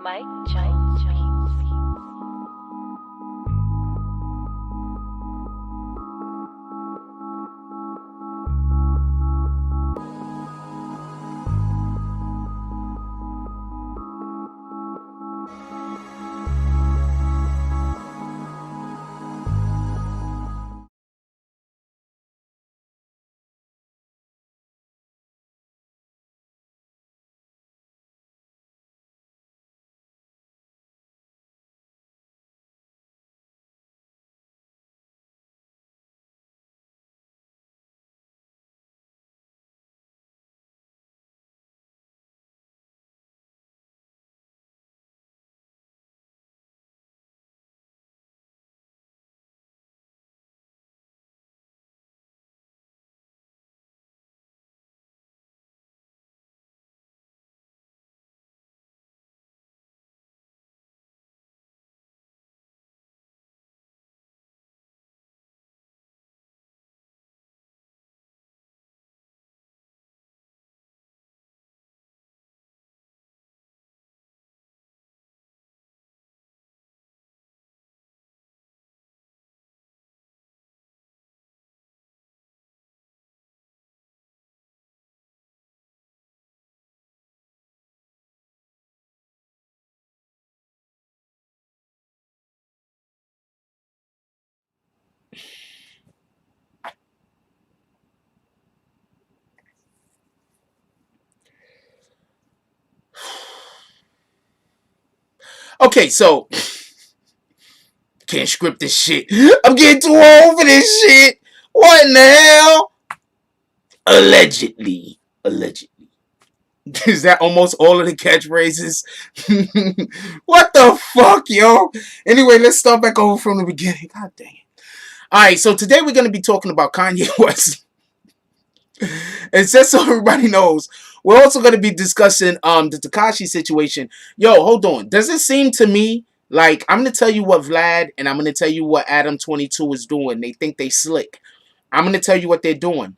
Mike Jones Beats. Okay, so can't script this shit. I'm getting too old for this shit. What in the hell? Allegedly. Allegedly. Is that almost all of the catchphrases? What the fuck, yo? Anyway, let's start back over from the beginning. God dang it. Alright, so today we're going to be talking about Kanye West. And just so everybody knows, we're also going to be discussing the Tekashi situation. Yo, hold on. Does it seem to me like I'm going to tell you what Vlad and I'm going to tell you what Adam 22 is doing? They think they slick. I'm going to tell you what they're doing.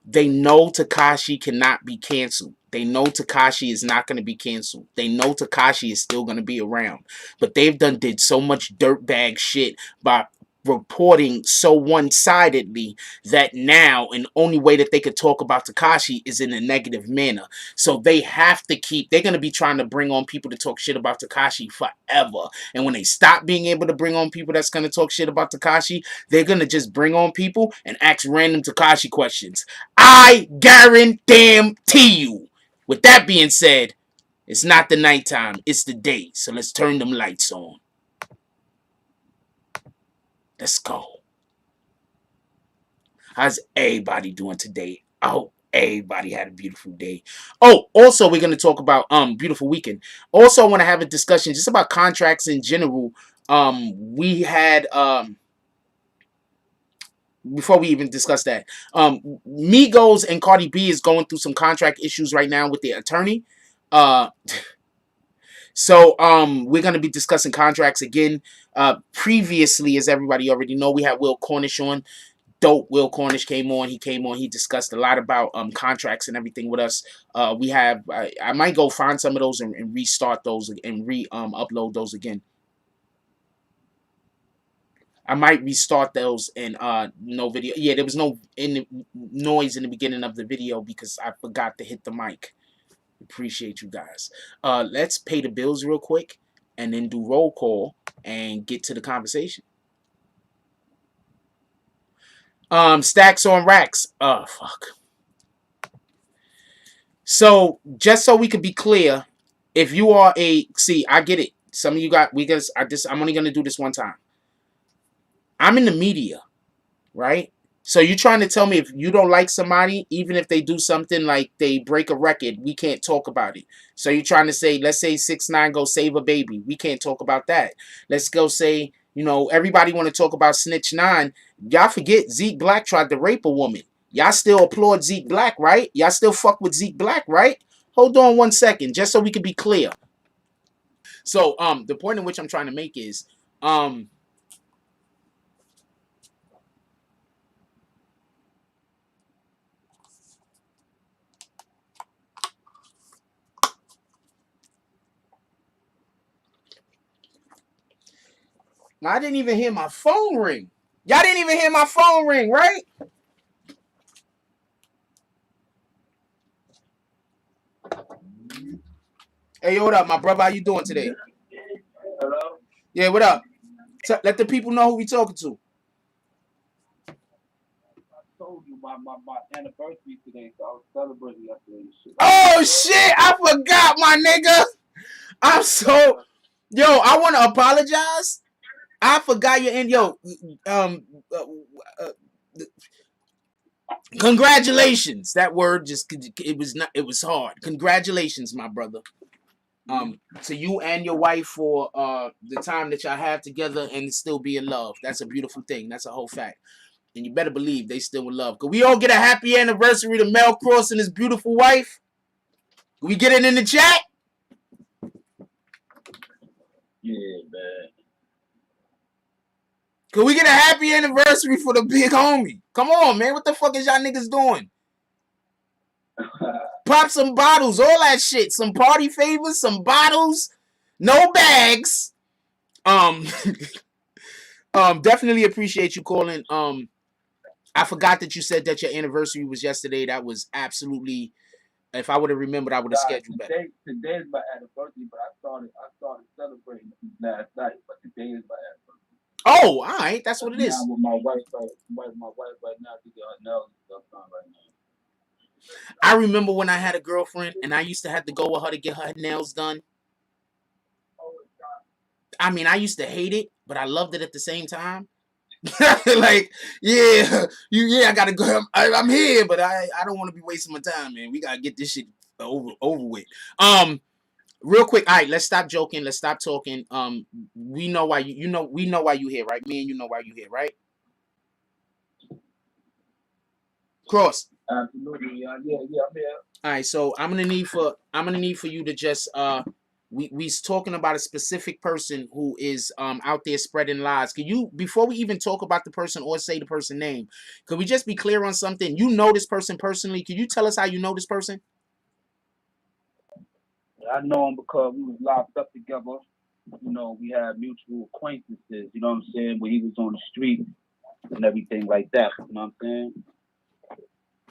They know Tekashi cannot be canceled. They know Tekashi is not going to be canceled. They know Tekashi is still going to be around. But they've did so much dirtbag shit by reporting so one-sidedly that now and only way that they could talk about Tekashi is in a negative manner. So they have to they're going to be trying to bring on people to talk shit about Tekashi forever. And when they stop being able to bring on people that's going to talk shit about Tekashi, they're going to just bring on people and ask random Tekashi questions. I guarantee you. With that being said, it's not the nighttime, it's the day. So let's turn them lights on. Let's go. How's everybody doing today? Oh, everybody had a beautiful day. Oh, also we're gonna talk about beautiful weekend. Also, I want to have a discussion just about contracts in general. We had before we even discuss that, Migos and Cardi B is going through some contract issues right now with their attorney. Uh, so we're gonna be discussing contracts again. Previously, as everybody already know, we had Will Cornish on. Dope Will Cornish came on. He came on. He discussed a lot about contracts and everything with us. We have I might go find some of those and restart those and upload those again. I might restart those and no video. Yeah, there was no noise in the beginning of the video because I forgot to hit the mic. Appreciate you guys. Let's pay the bills real quick and then do roll call and get to the conversation. Stacks on racks. Oh fuck. So just so we could be clear, if you are I get it. Some of you got I'm only gonna do this one time. I'm in the media, right? So you're trying to tell me if you don't like somebody, even if they do something like they break a record, we can't talk about it. So you're trying to say, let's say 6ix9ine go save a baby, we can't talk about that. Let's go say, everybody want to talk about Snitch 9. Y'all forget Zeke Black tried to rape a woman. Y'all still applaud Zeke Black, right? Y'all still fuck with Zeke Black, right? Hold on one second, just so we can be clear. So the point in which I'm trying to make is I didn't even hear my phone ring. Y'all didn't even hear my phone ring, right? Hey, yo, what up, my brother? How you doing today? Hello? Yeah, what up? Let the people know who we talking to. I told you my anniversary today, so I was celebrating yesterday and shit. Oh, shit. I forgot, my nigga. I'm so... Yo, I want to apologize. I forgot your end. Yo, um, uh, uh, congratulations. That word just... It was not... It was hard. Congratulations, my brother. To you and your wife for the time that y'all have together and still be in love. That's a beautiful thing. That's a whole fact. And you better believe they still in love. Can we all get a happy anniversary to Mel Cross and his beautiful wife? Can we get it in the chat? Yeah, man. Can we get a happy anniversary for the big homie? Come on, man. What the fuck is y'all niggas doing? Pop some bottles, all that shit. Some party favors, some bottles, no bags. Definitely appreciate you calling. I forgot that you said that your anniversary was yesterday. That was absolutely... If I would have remembered, I would have scheduled better. Today's my anniversary, but I started celebrating last night, but today is my anniversary. Oh, all right. That's what it is. Now with my wife right now to get her nails and stuff done right now. I remember when I had a girlfriend and I used to have to go with her to get her nails done. I mean, I used to hate it, but I loved it at the same time. Like, yeah, I gotta go. I'm here, but I don't want to be wasting my time, man. We gotta get this shit over with. Real quick, all right, let's stop joking. Let's stop talking. We know why we know why you here, right? Me and you know why you here, right? Cross. Absolutely, yeah, I'm here. All right, so I'm gonna need for you to just we's talking about a specific person who is out there spreading lies. Can you, before we even talk about the person or say the person name, could we just be clear on something? You know this person personally. Can you tell us how you know this person? I know him because we was locked up together. You know, we had mutual acquaintances. You know what I'm saying? When he was on the street and everything like that. You know what I'm saying?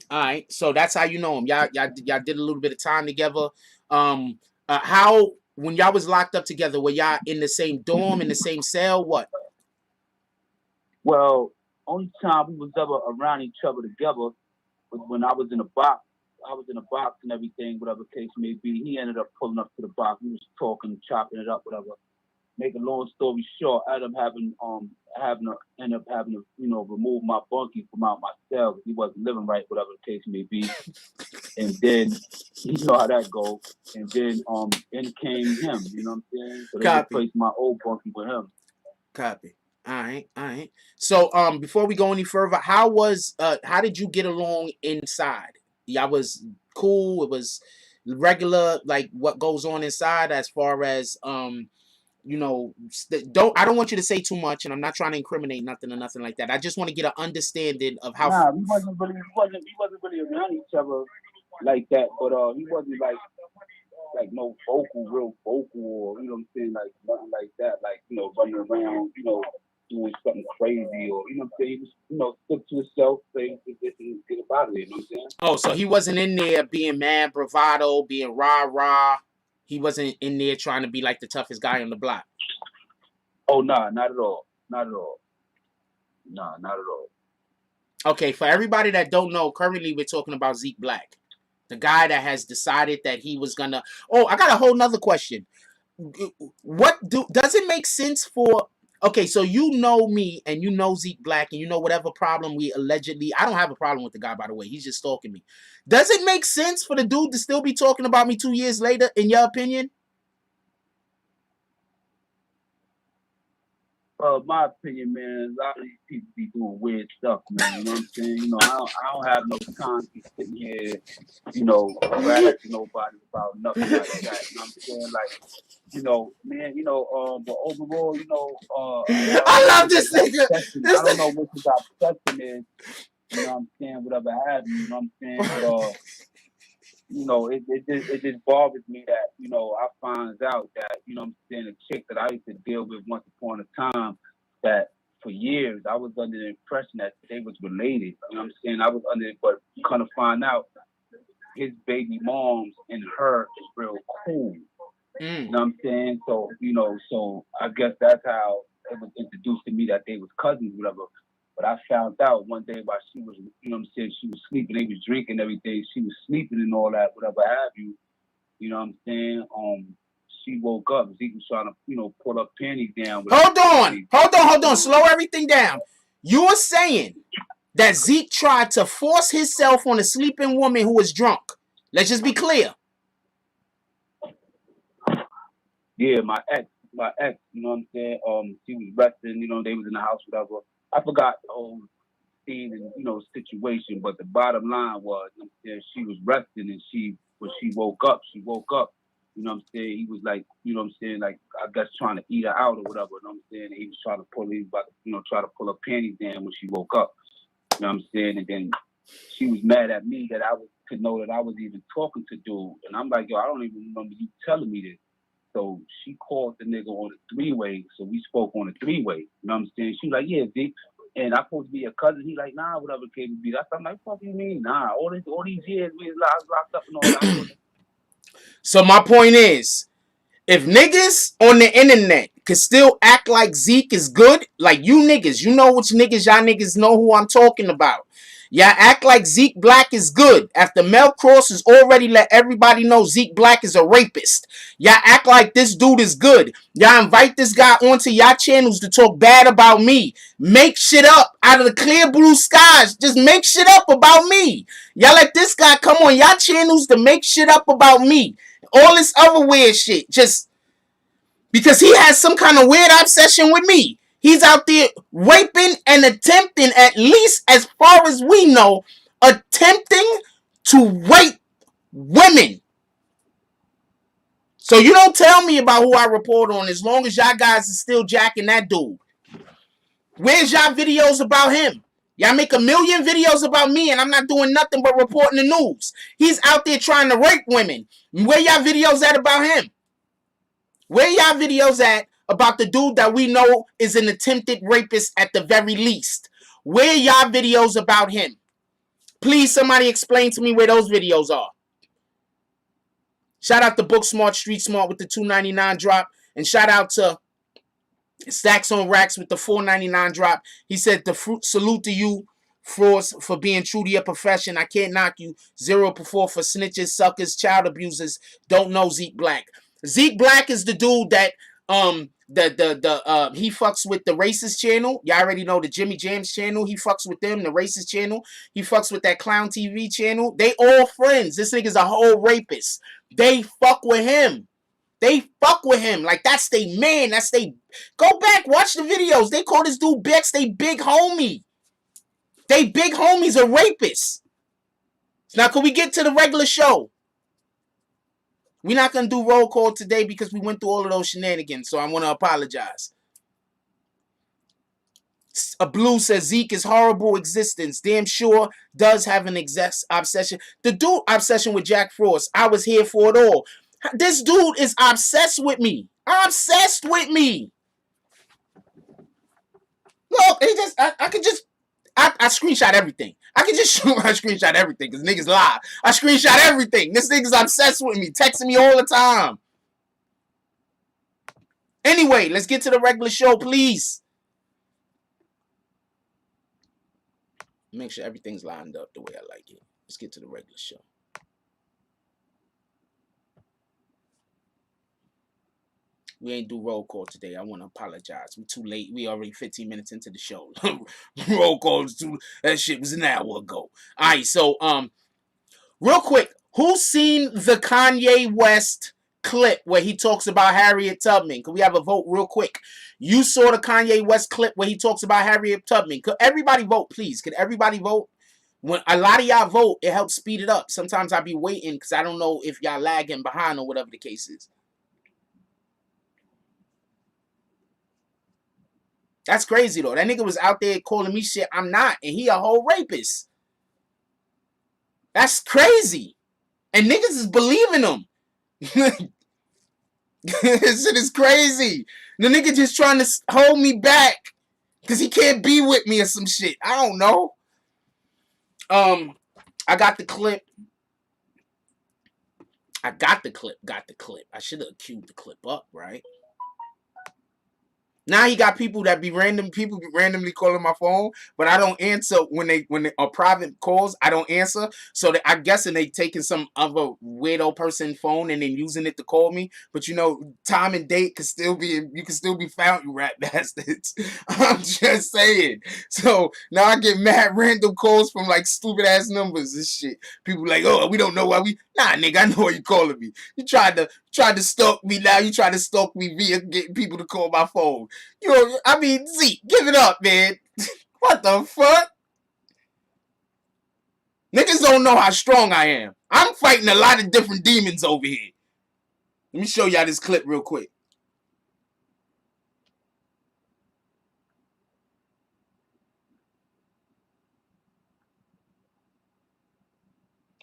All right, so that's how you know him. Y'all did a little bit of time together. How, when y'all was locked up together, were y'all in the same dorm, in the same cell? What? Well, only time we was ever around each other together was when I was in a box. I was in a box and everything, whatever case may be. He ended up pulling up to the box. We was talking, chopping it up, whatever. Make a long story short, I ended up having to, you know, remove my bunkie from out my cell because he wasn't living right, whatever the case may be. And then you know how that goes. And then in came him, you know what I'm saying? So they Copy. replaced my old bunkie with him. Copy. All right. So before we go any further, how did you get along inside? Y'all was cool. It was regular, like what goes on inside as far as you know, I don't want you to say too much, and I'm not trying to incriminate nothing or nothing like that. I just want to get an understanding of how. Nah, we wasn't really around each other like that, but he wasn't like no real vocal, or you know what I'm saying, like nothing like that, like, you know, running around, you know, doing something crazy, or you know what I'm saying, he was, you know, stick to himself, say this and get about it, you know what I'm saying? Oh, so he wasn't in there being mad, bravado, being rah. He wasn't in there trying to be like the toughest guy on the block. Oh, nah, not at all. Not at all. Nah, not at all. Okay, for everybody that don't know, currently we're talking about Zeke Black, the guy that has decided that he was gonna. Oh, I got a whole nother question. Does it make sense for? Okay, so you know me and you know Zeke Black and you know whatever problem we allegedly. I don't have a problem with the guy, by the way. He's just stalking me. Does it make sense for the dude to still be talking about me 2 years later? In your opinion? My opinion, man, a lot of these people be doing weird stuff, man. You know what I'm saying? You know, I don't have no time to be sitting here, you know, harassing nobody about nothing like that. You know what I'm saying? Like, you know, man, you know, but overall, you know, I love this nigga. I don't know what his obsession is, you know what I'm saying, whatever have you know what I'm saying? But you know, it just bothers me that, you know, I find out that, you know what I'm saying, a chick that I used to deal with once upon a time that for years I was under the impression that they was related. You know what I'm saying? I was under it, but kind of find out his baby moms and her is real cool. You know what I'm saying? So, you know, so I guess that's how it was introduced to me that they was cousins, whatever. But I found out one day while she was, you know what I'm saying, she was sleeping, they was drinking every day, she was sleeping and all that, whatever have you. You know what I'm saying? She woke up. Zeke was trying to, you know, pull her panties down. Hold on. Slow everything down. You were saying that Zeke tried to force himself on a sleeping woman who was drunk. Let's just be clear. Yeah, my ex, you know what I'm saying? She was resting, you know, they was in the house, whatever. I forgot the whole scene and, you know, situation, but the bottom line was, you know what I'm saying, she was resting and when she woke up, you know what I'm saying? He was like, you know what I'm saying, like, I guess trying to eat her out or whatever, you know what I'm saying? And he was trying to try to pull her panties down when she woke up, you know what I'm saying? And then she was mad at me that could know that I was even talking to dude. And I'm like, yo, I don't even remember you telling me this. So she called the nigga on a three-way, so we spoke on a three-way. You know what I'm saying? She was like, yeah, Zeke. And I supposed to be a cousin. He like, nah, whatever the case be. I'm like, what you mean? Nah, all these years we locked up and all that. So my point is, if niggas on the internet could still act like Zeke is good, like you niggas, you know which niggas, y'all niggas know who I'm talking about. Y'all act like Zeke Black is good after Mel Cross has already let everybody know Zeke Black is a rapist. Y'all act like this dude is good. Y'all invite this guy onto y'all channels to talk bad about me. Make shit up out of the clear blue skies. Just make shit up about me. Y'all let this guy come on y'all channels to make shit up about me. All this other weird shit. Just because he has some kind of weird obsession with me. He's out there raping and attempting, at least as far as we know, attempting to rape women. So you don't tell me about who I report on as long as y'all guys are still jacking that dude. Where's y'all videos about him? Y'all make a million videos about me and I'm not doing nothing but reporting the news. He's out there trying to rape women. Where y'all videos at about him? Where y'all videos at about the dude that we know is an attempted rapist at the very least? Where y'all videos about him? Please, somebody explain to me where those videos are. Shout out to Book Smart, Street Smart with the $2.99 drop. And shout out to Stacks on Racks with the $4.99 drop. He said, salute to you, frauds, for being true to your profession. I can't knock you. 0 for 4 for snitches, suckers, child abusers. Don't know Zeke Black. Zeke Black is the dude that he fucks with the racist channel. Y'all already know the Jimmy Jams channel. He fucks with them, the racist channel. He fucks with that Clown TV channel. They all friends. This nigga's a whole rapist. They fuck with him. They fuck with him. Like, that's they man. That's they. Go back, watch the videos. They call this dude Beatz they big homie. They big homies are rapists. Now, can we get to the regular show? We're not going to do roll call today because we went through all of those shenanigans, so I want to apologize. A Blue says Zeke is horrible existence. Damn sure does have an obsession. The dude obsession with Jack Frost. I was here for it all. This dude is obsessed with me. Obsessed with me. Look, I screenshot everything. I can just shoot my screenshot everything because niggas lie. I screenshot everything. This nigga's obsessed with me, texting me all the time. Anyway, let's get to the regular show, please. Make sure everything's lined up the way I like it. Let's get to the regular show. We ain't do roll call today. I want to apologize. We're too late. We already 15 minutes into the show. Roll call is too. That shit was an hour ago. All right, so real quick, who's seen the Kanye West clip where he talks about Harriet Tubman? Could we have a vote real quick? You saw the Kanye West clip where he talks about Harriet Tubman. Could everybody vote, please? Could everybody vote? When a lot of y'all vote, it helps speed it up. Sometimes I be waiting because I don't know if y'all lagging behind or whatever the case is. That's crazy, though. That nigga was out there calling me shit I'm not, and he a whole rapist. That's crazy. And niggas is believing him. This shit is crazy. The nigga just trying to hold me back Because he can't be with me or some shit. I don't know. I got the clip. Got the clip. I should have queued the clip up, right? Now he got people that be randomly calling my phone, but I don't answer when they are private calls. I don't answer, so that I'm guessing they taking some other weirdo person phone and then using it to call me. But you know, time and date can still be found, you rat bastards. I'm just saying. So now I get mad random calls from like stupid ass numbers and shit. People like, oh, we don't know why we. Nah, nigga, I know why you calling me. You tried to stalk me. Now you try to stalk me via getting people to call my phone. I mean, Zeke, give it up, man. What the fuck? Niggas don't know how strong I am. I'm fighting a lot of different demons over here. Let me show y'all this clip real quick.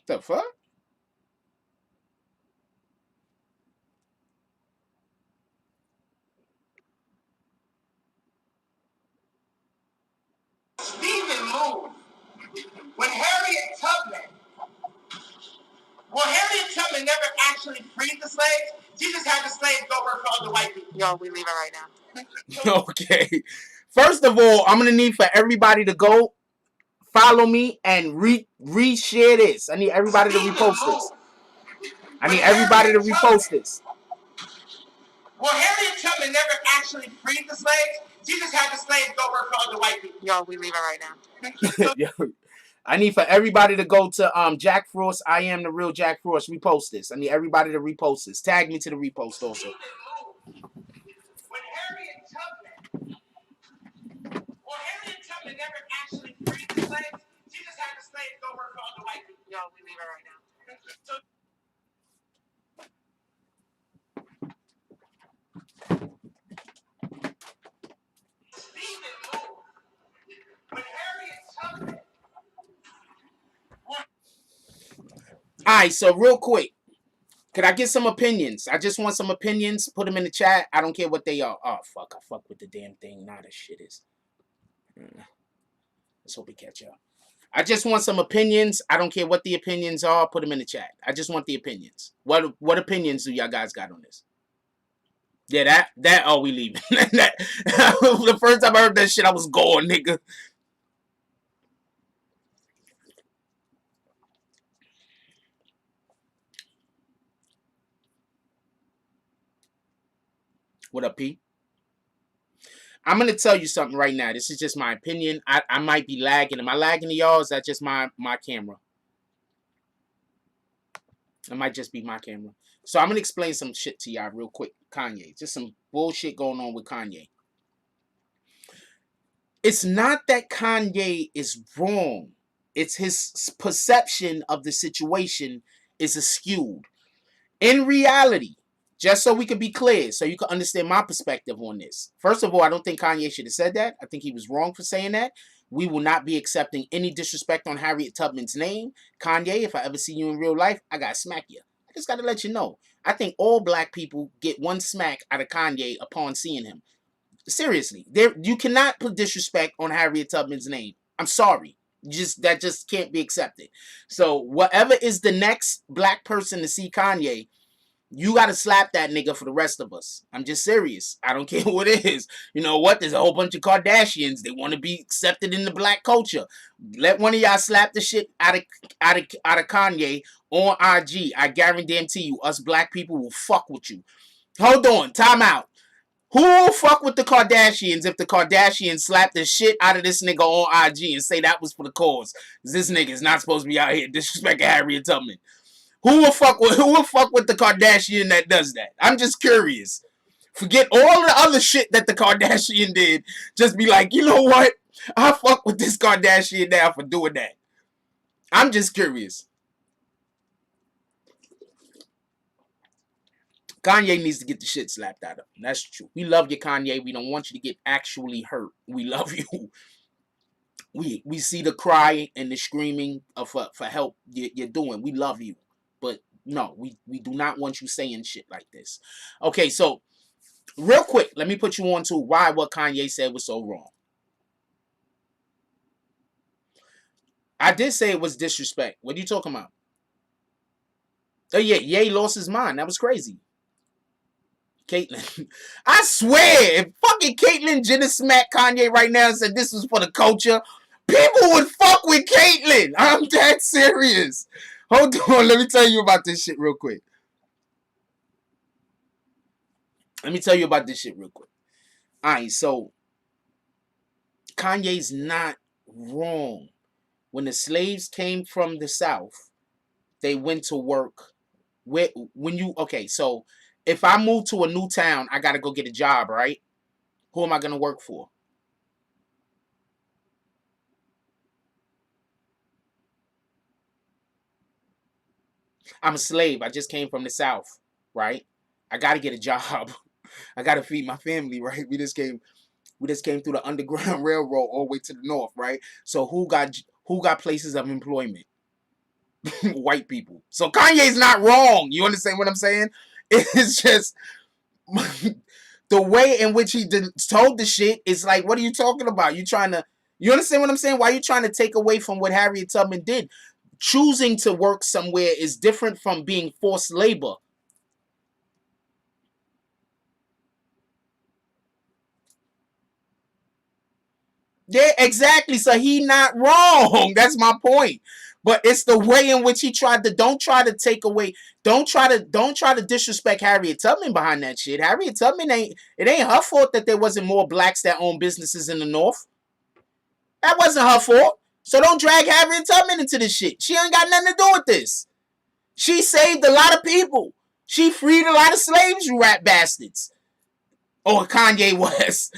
The fuck? Demon move. When Harriet Tubman, Harriet Tubman never actually freed the slaves. She just had the slaves go work for other white people. Yo, we leaving right now. Okay. First of all, I'm gonna need for everybody to go follow me and re-share this. I need everybody to repost this. I need everybody to repost this. Well, Harriet Tubman never actually freed the slaves. She just had the slaves go work for other white people. Yo, we leaving right now. I need for everybody to go to Jack Frost. I am the real Jack Frost. Repost this. I need everybody to repost this. Tag me to the repost also. When Harriet Tubman never actually freed the slaves. She just had the slaves go work for other white people. Yo, we leaving right now. So Alright, so real quick. Could I get some opinions? I just want some opinions. Put them in the chat. I don't care what they are. Oh, fuck. I fuck with the damn thing. Nah, this shit is. Let's hope we catch up. I just want some opinions. I don't care what the opinions are. Put them in the chat. I just want the opinions. What opinions do y'all guys got on this? Yeah, oh, we leaving. The first time I heard that shit, I was gone, nigga. What up, P? I'm going to tell you something right now. This is just my opinion. I might be lagging. Am I lagging to y'all? Is that just my camera? It might just be my camera. So I'm going to explain some shit to y'all real quick. Kanye. Just some bullshit going on with Kanye. It's not that Kanye is wrong. It's his perception of the situation is skewed. In reality, just so we can be clear, so you can understand my perspective on this. First of all, I don't think Kanye should have said that. I think he was wrong for saying that. We will not be accepting any disrespect on Harriet Tubman's name. Kanye, if I ever see you in real life, I gotta smack you. I just gotta let you know. I think all black people get one smack out of Kanye upon seeing him. Seriously, you cannot put disrespect on Harriet Tubman's name. I'm sorry. That just can't be accepted. So whatever is the next black person to see Kanye, you got to slap that nigga for the rest of us. I'm just serious. I don't care who it is. You know what? There's a whole bunch of Kardashians. They want to be accepted in the black culture. Let one of y'all slap the shit out of Kanye on IG. I guarantee you, us black people will fuck with you. Hold on. Time out. Who will fuck with the Kardashians if the Kardashians slap the shit out of this nigga on IG and say that was for the cause? This nigga is not supposed to be out here disrespecting Harriet Tubman. Who will fuck with the Kardashian that does that? I'm just curious. Forget all the other shit that the Kardashian did. Just be like, you know what? I fuck with this Kardashian now for doing that. I'm just curious. Kanye needs to get the shit slapped out of him. That's true. We love you, Kanye. We don't want you to get actually hurt. We love you. We see the cry and the screaming for help you're doing. We love you. But no, we do not want you saying shit like this. Okay, so real quick, let me put you on to why what Kanye said was so wrong. I did say it was disrespect. What are you talking about? Oh yeah, Ye lost his mind. That was crazy. Caitlyn. I swear, if fucking Caitlyn Jenner smacked Kanye right now and said this was for the culture, people would fuck with Caitlyn. I'm that serious. Hold on, let me tell you about this shit real quick. Alright, so Kanye's not wrong. When the slaves came from the South, they went to work. So if I move to a new town, I gotta go get a job, right? Who am I gonna work for? I'm a slave. I just came from the South, right? I gotta get a job. I gotta feed my family, right? We just came through the Underground Railroad all the way to the north, right? So who got places of employment? White people. So Kanye's not wrong. You understand what I'm saying? It's just the way in which he told the shit is like, what are you talking about? You understand what I'm saying? Why are you trying to take away from what Harriet Tubman did? Choosing to work somewhere is different from being forced labor. Yeah, exactly. So he not wrong. That's my point. But it's the way in which he tried to don't try to take away, don't try to disrespect Harriet Tubman behind that shit. Harriet Tubman ain't her fault that there wasn't more blacks that own businesses in the North. That wasn't her fault. So don't drag Harriet Tubman into this shit. She ain't got nothing to do with this. She saved a lot of people. She freed a lot of slaves, you rat bastards. Or Kanye West.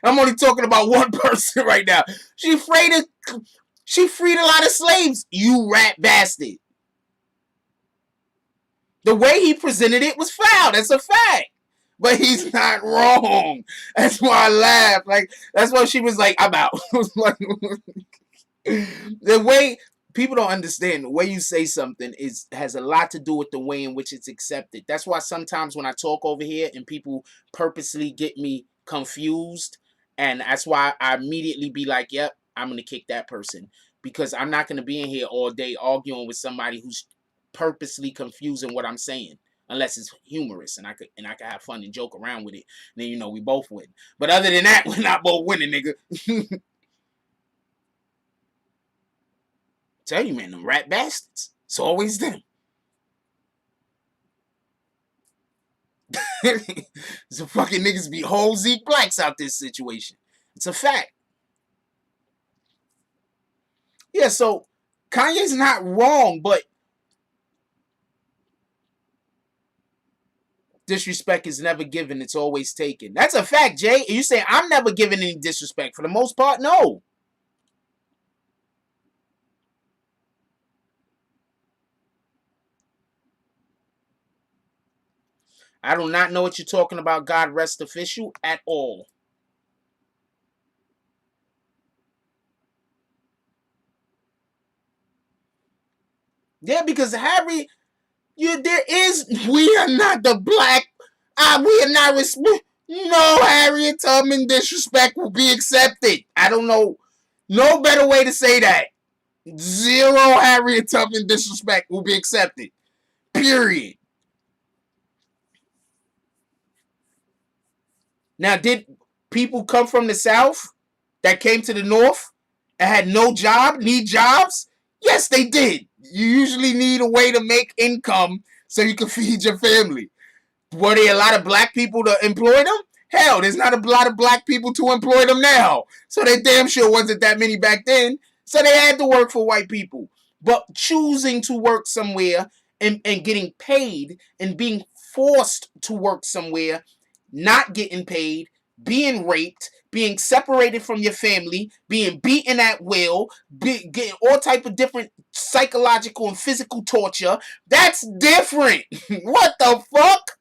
I'm only talking about one person right now. She freed a lot of slaves, you rat bastard. The way he presented it was foul. That's a fact. But he's not wrong. That's why I laughed. Like, that's why she was like, I'm out. The way people don't understand, the way you say something has a lot to do with the way in which it's accepted. That's why sometimes when I talk over here and people purposely get me confused, and that's why I immediately be like, yep, I'm gonna kick that person, because I'm not gonna be in here all day arguing with somebody who's purposely confusing what I'm saying. Unless it's humorous and I could have fun and joke around with it. And then we both win. But other than that, we're not both winning, nigga. Tell you, man, them rat bastards. It's always them. So fucking niggas be whole Zeke Blacks out this situation. It's a fact. Yeah, so Kanye's not wrong, but disrespect is never given. It's always taken. That's a fact, Jay. You say I'm never giving any disrespect. For the most part, no. I do not know what you're talking about, God rest official, at all. Yeah, because Harry, we are not the black, we are not, no Harriet Tubman disrespect will be accepted. I don't know, no better way to say that. Zero Harriet Tubman disrespect will be accepted. Period. Now, did people come from the South that came to the North and had no job, need jobs? Yes, they did. You usually need a way to make income so you can feed your family. Were there a lot of black people to employ them? Hell, there's not a lot of black people to employ them now. So they damn sure wasn't that many back then. So they had to work for white people. But choosing to work somewhere and getting paid and being forced to work somewhere, not getting paid, being raped, being separated from your family, being beaten at will, getting all type of different psychological and physical torture, that's different. What the fuck?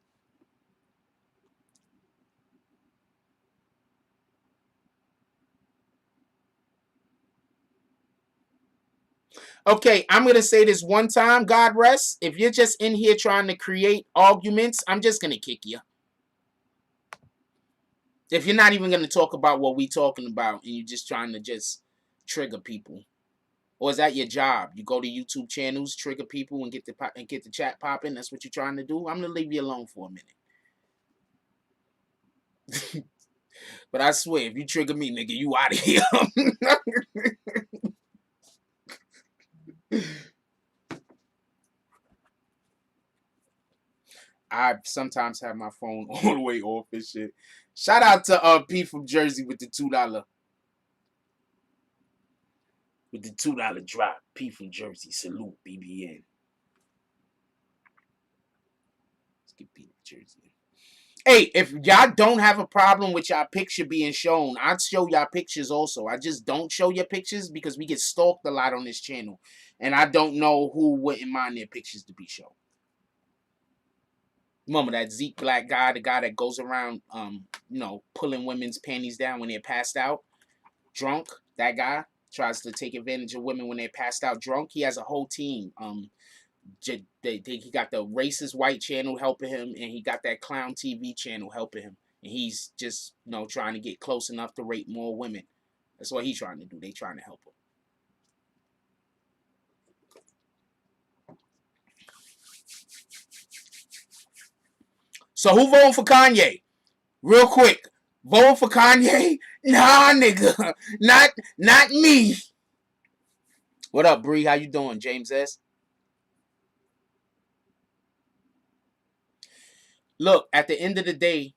Okay, I'm going to say this one time, God rest. If you're just in here trying to create arguments, I'm just going to kick you. If you're not even going to talk about what we talking about and you're just trying to just trigger people. Or is that your job? You go to YouTube channels, trigger people, and get the chat popping. That's what you're trying to do. I'm gonna leave you alone for a minute. But I swear, if you trigger me, nigga, you out of here. I sometimes have my phone all the way off and shit. Shout out to P from Jersey with the $2. With the $2 drop. P from Jersey. Salute, BBN. Let's get P from Jersey. Hey, if y'all don't have a problem with y'all picture being shown, I'd show y'all pictures also. I just don't show your pictures because we get stalked a lot on this channel. And I don't know who wouldn't mind their pictures to be shown. Remember that Zeke Black guy, the guy that goes around, pulling women's panties down when they're passed out, drunk. That guy tries to take advantage of women when they're passed out drunk. He has a whole team. He got the racist white channel helping him, and he got that clown TV channel helping him. And he's just, trying to get close enough to rape more women. That's what he's trying to do. They trying to help him. So who voting for Kanye? Real quick. Voting for Kanye? Nah, nigga. Not me. What up, Bree? How you doing, James S? Look, at the end of the day,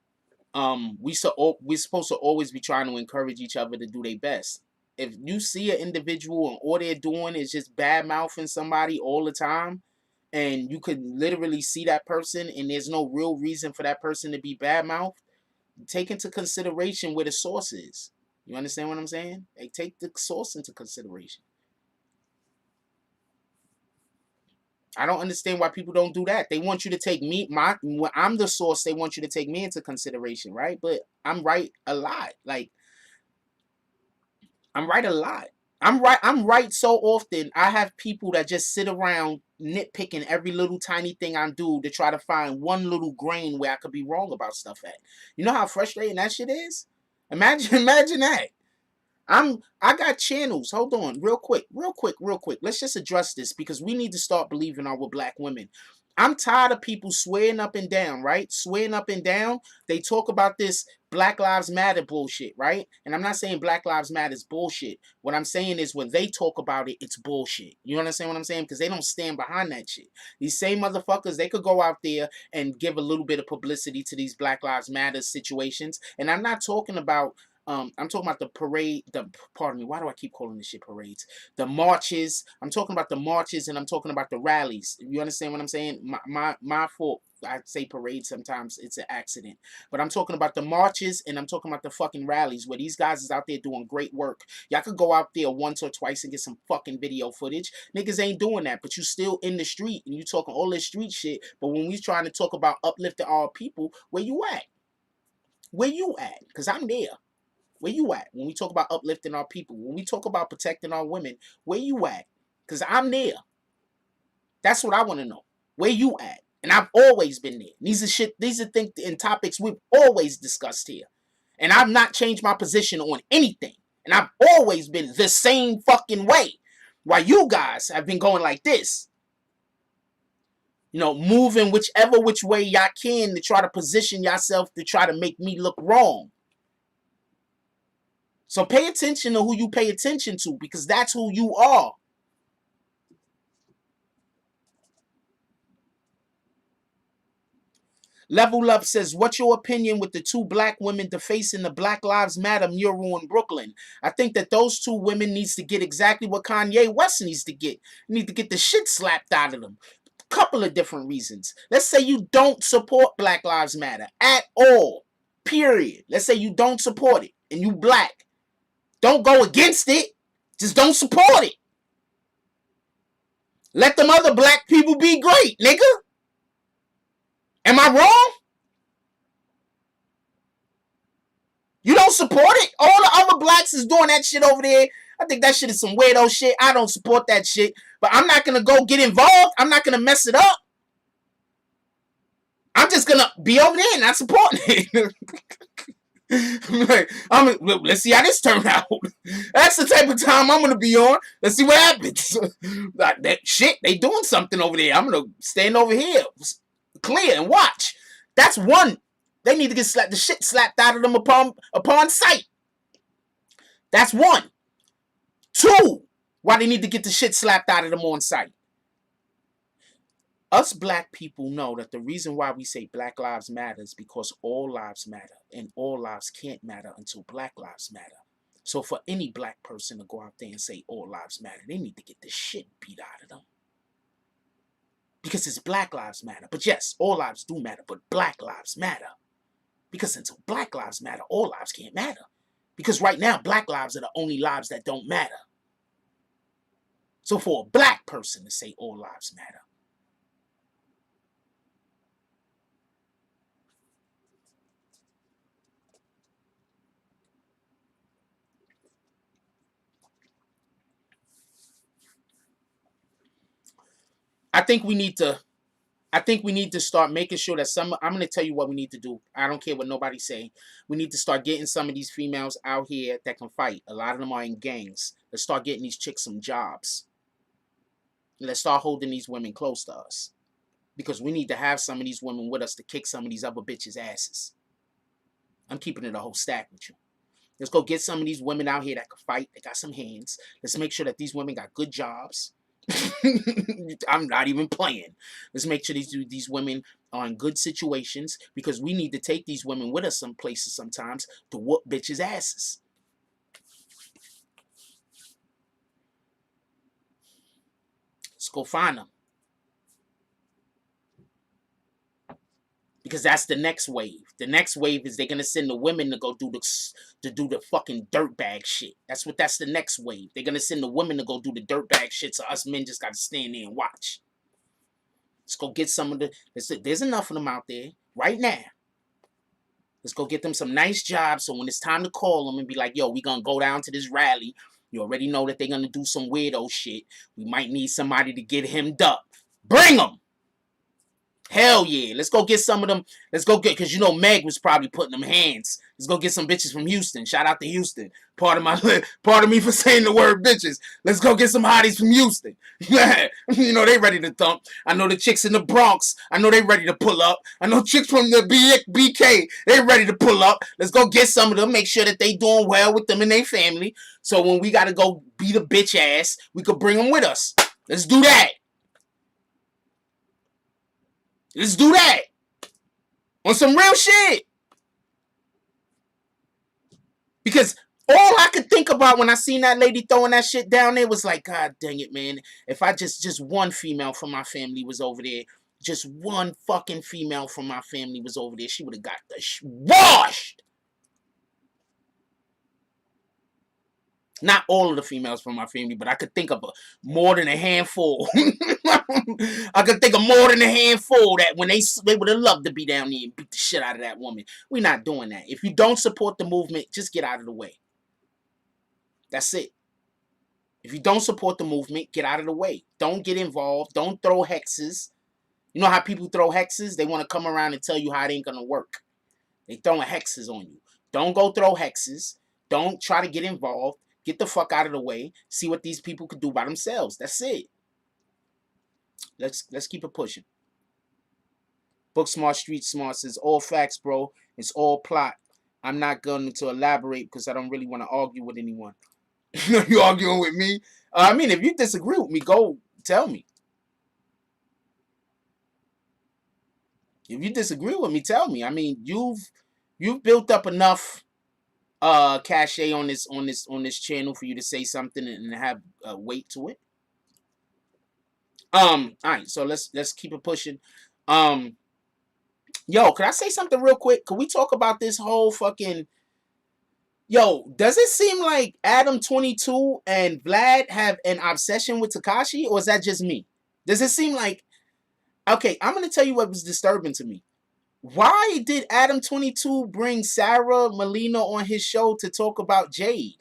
we're supposed to always be trying to encourage each other to do their best. If you see an individual and all they're doing is just bad mouthing somebody all the time, and you could literally see that person and there's no real reason for that person to be bad mouthed, take into consideration where the source is. You understand what I'm saying? Like, take the source into consideration. I don't understand why people don't do that. They want you to take me, when I'm the source, they want you to take me into consideration, right? But I'm right a lot. Like, I'm right a lot. I'm right so often. I have people that just sit around nitpicking every little tiny thing I do to try to find one little grain where I could be wrong about stuff at. You know how frustrating that shit is? Imagine that. I got channels. Hold on, real quick. Let's just address this because we need to start believing our black women. I'm tired of people swearing up and down, right? Swearing up and down. They talk about this Black Lives Matter bullshit, right? And I'm not saying Black Lives Matter is bullshit. What I'm saying is when they talk about it, it's bullshit. You understand what I'm saying? Because they don't stand behind that shit. These same motherfuckers, they could go out there and give a little bit of publicity to these Black Lives Matter situations. And I'm not talking about I'm talking about the parade, pardon me, why do I keep calling this shit parades? The marches. I'm talking about the marches and I'm talking about the rallies. You understand what I'm saying? My fault. I say parade sometimes, it's an accident. But I'm talking about the marches and I'm talking about the fucking rallies where these guys is out there doing great work. Y'all could go out there once or twice and get some fucking video footage. Niggas ain't doing that, but you still in the street and you talking all this street shit. But when we trying to talk about uplifting our people, where you at? Where you at? Because I'm there. Where you at? When we talk about uplifting our people, when we talk about protecting our women, where you at? Because I'm there. That's what I want to know. Where you at? And I've always been there. These are things and topics we've always discussed here. And I've not changed my position on anything. And I've always been the same fucking way. While you guys have been going like this. Moving which way y'all can to try to position yourself to try to make me look wrong. So pay attention to who you pay attention to because that's who you are. Level Up says, what's your opinion with the two black women defacing the Black Lives Matter mural in Brooklyn? I think that those two women needs to get exactly what Kanye West needs to get. You need to get the shit slapped out of them. Couple of different reasons. Let's say you don't support Black Lives Matter at all. Period. Let's say you don't support it and you black. Don't go against it. Just don't support it. Let them other black people be great, nigga. Am I wrong? You don't support it? All the other blacks is doing that shit over there. I think that shit is some weirdo shit. I don't support that shit. But I'm not going to go get involved. I'm not going to mess it up. I'm just going to be over there and not supporting it. Let's see how this turns out. That's the type of time I'm gonna be on. Let's see what happens. Like that shit, they doing something over there. I'm gonna stand over here, clear and watch. That's one. They need to get the shit slapped out of them upon sight. That's one. Two, why they need to get the shit slapped out of them on sight. Us black people know that the reason why we say Black Lives Matter is because all lives matter, and all lives can't matter until Black Lives Matter. So for any black person to go out there and say all lives matter, they need to get the shit beat out of them. Because it's Black Lives Matter. But yes, all lives do matter, but Black Lives Matter. Because until Black Lives matter, all lives can't matter. Because right now, black lives are the only lives that don't matter. So for a black person to say all lives matter, I think we need to start making sure that I'm going to tell you what we need to do. I don't care what nobody's saying. We need to start getting some of these females out here that can fight. A lot of them are in gangs. Let's start getting these chicks some jobs. Let's start holding these women close to us. Because we need to have some of these women with us to kick some of these other bitches' asses. I'm keeping it a whole stack with you. Let's go get some of these women out here that can fight. They got some hands. Let's make sure that these women got good jobs. I'm not even playing. Let's make sure these women are in good situations, because we need to take these women with us some places sometimes to whoop bitches' asses. Let's go find them. Because that's the next wave. The next wave is they're gonna send the women to go do the fucking dirtbag shit. That's the next wave. They're gonna send the women to go do the dirtbag shit, so us men just gotta stand there and watch. Let's go get some of there's enough of them out there right now. Let's go get them some nice jobs, so when it's time to call them and be like, yo, we gonna go down to this rally. You already know that they're gonna do some weirdo shit. We might need somebody to get hemmed up. Bring them! Hell yeah. Let's go get some of them. Let's go get, because you know Meg was probably putting them hands. Let's go get some bitches from Houston. Shout out to Houston. Part of me for saying the word bitches. Let's go get some hotties from Houston. You know they ready to thump. I know the chicks in the Bronx. I know they ready to pull up. I know chicks from the BK. They ready to pull up. Let's go get some of them. Make sure that they doing well with them and their family. So when we got to go beat a bitch ass, we could bring them with us. Let's do that. Let's do that. On some real shit. Because all I could think about when I seen that lady throwing that shit down there was like, God dang it, man. If I just one female from my family was over there, just one fucking female from my family was over there, she would have got the washed. Not all of the females from my family, but I could think of more than a handful. I could think of more than a handful that when they would have loved to be down there and beat the shit out of that woman. We're not doing that. If you don't support the movement, just get out of the way. That's it. If you don't support the movement, get out of the way. Don't get involved. Don't throw hexes. You know how people throw hexes? They want to come around and tell you how it ain't going to work. They throwing hexes on you. Don't go throw hexes. Don't try to get involved. Get the fuck out of the way. See what these people could do by themselves. That's it. Let's keep it pushing. Book Smart, Street Smart says, all facts, bro. It's all plot. I'm not going to elaborate because I don't really want to argue with anyone. You arguing with me? I mean, if you disagree with me, go tell me. If you disagree with me, tell me. I mean, you've built up enough cachet on this channel for you to say something and have weight to it. All right, so let's keep it pushing. Yo, can I say something real quick? Can we talk about this whole fucking... Yo, does it seem like Adam 22 and Vlad have an obsession with Tekashi, or is that just me? Does it seem like... Okay, I'm going to tell you what was disturbing to me. Why did Adam 22 bring Sara Molina on his show to talk about Jade?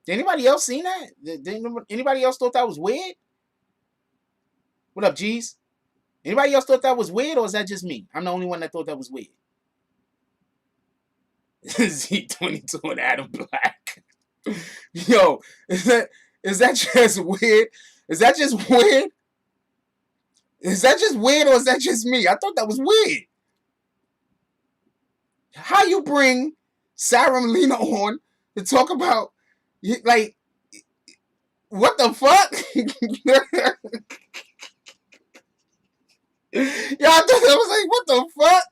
Did anybody else seen that? Did anybody else thought that was weird? What up, G's? Anybody else thought that was weird, or is that just me? I'm the only one that thought that was weird. Z22 and Adam Black. Yo, is that just weird? Is that just weird? Is that just weird, or is that just me? I thought that was weird. How you bring Sara and Molina on to talk about, like, what the fuck? Yo, I thought that was like, what the fuck?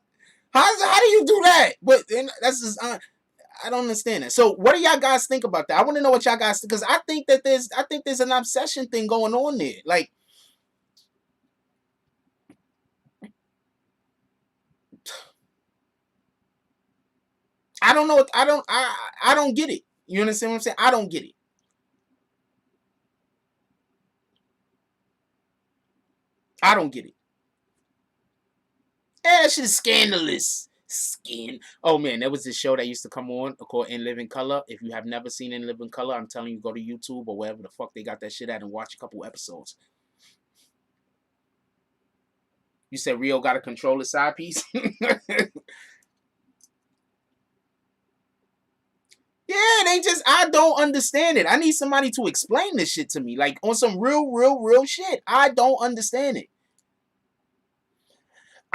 How do you do that? But that's just I don't understand that. So what do y'all guys think about that? I want to know what y'all guys think, because I think there's an obsession thing going on there. Like, I don't know. I don't get it. You understand what I'm saying? I don't get it. I don't get it. That shit is scandalous. Oh man, there was this show that used to come on called In Living Color. If you have never seen In Living Color, I'm telling you, go to YouTube or wherever the fuck they got that shit at and watch a couple episodes. You said Rio got to control his side piece? Yeah, I don't understand it. I need somebody to explain this shit to me. Like, on some real shit. I don't understand it.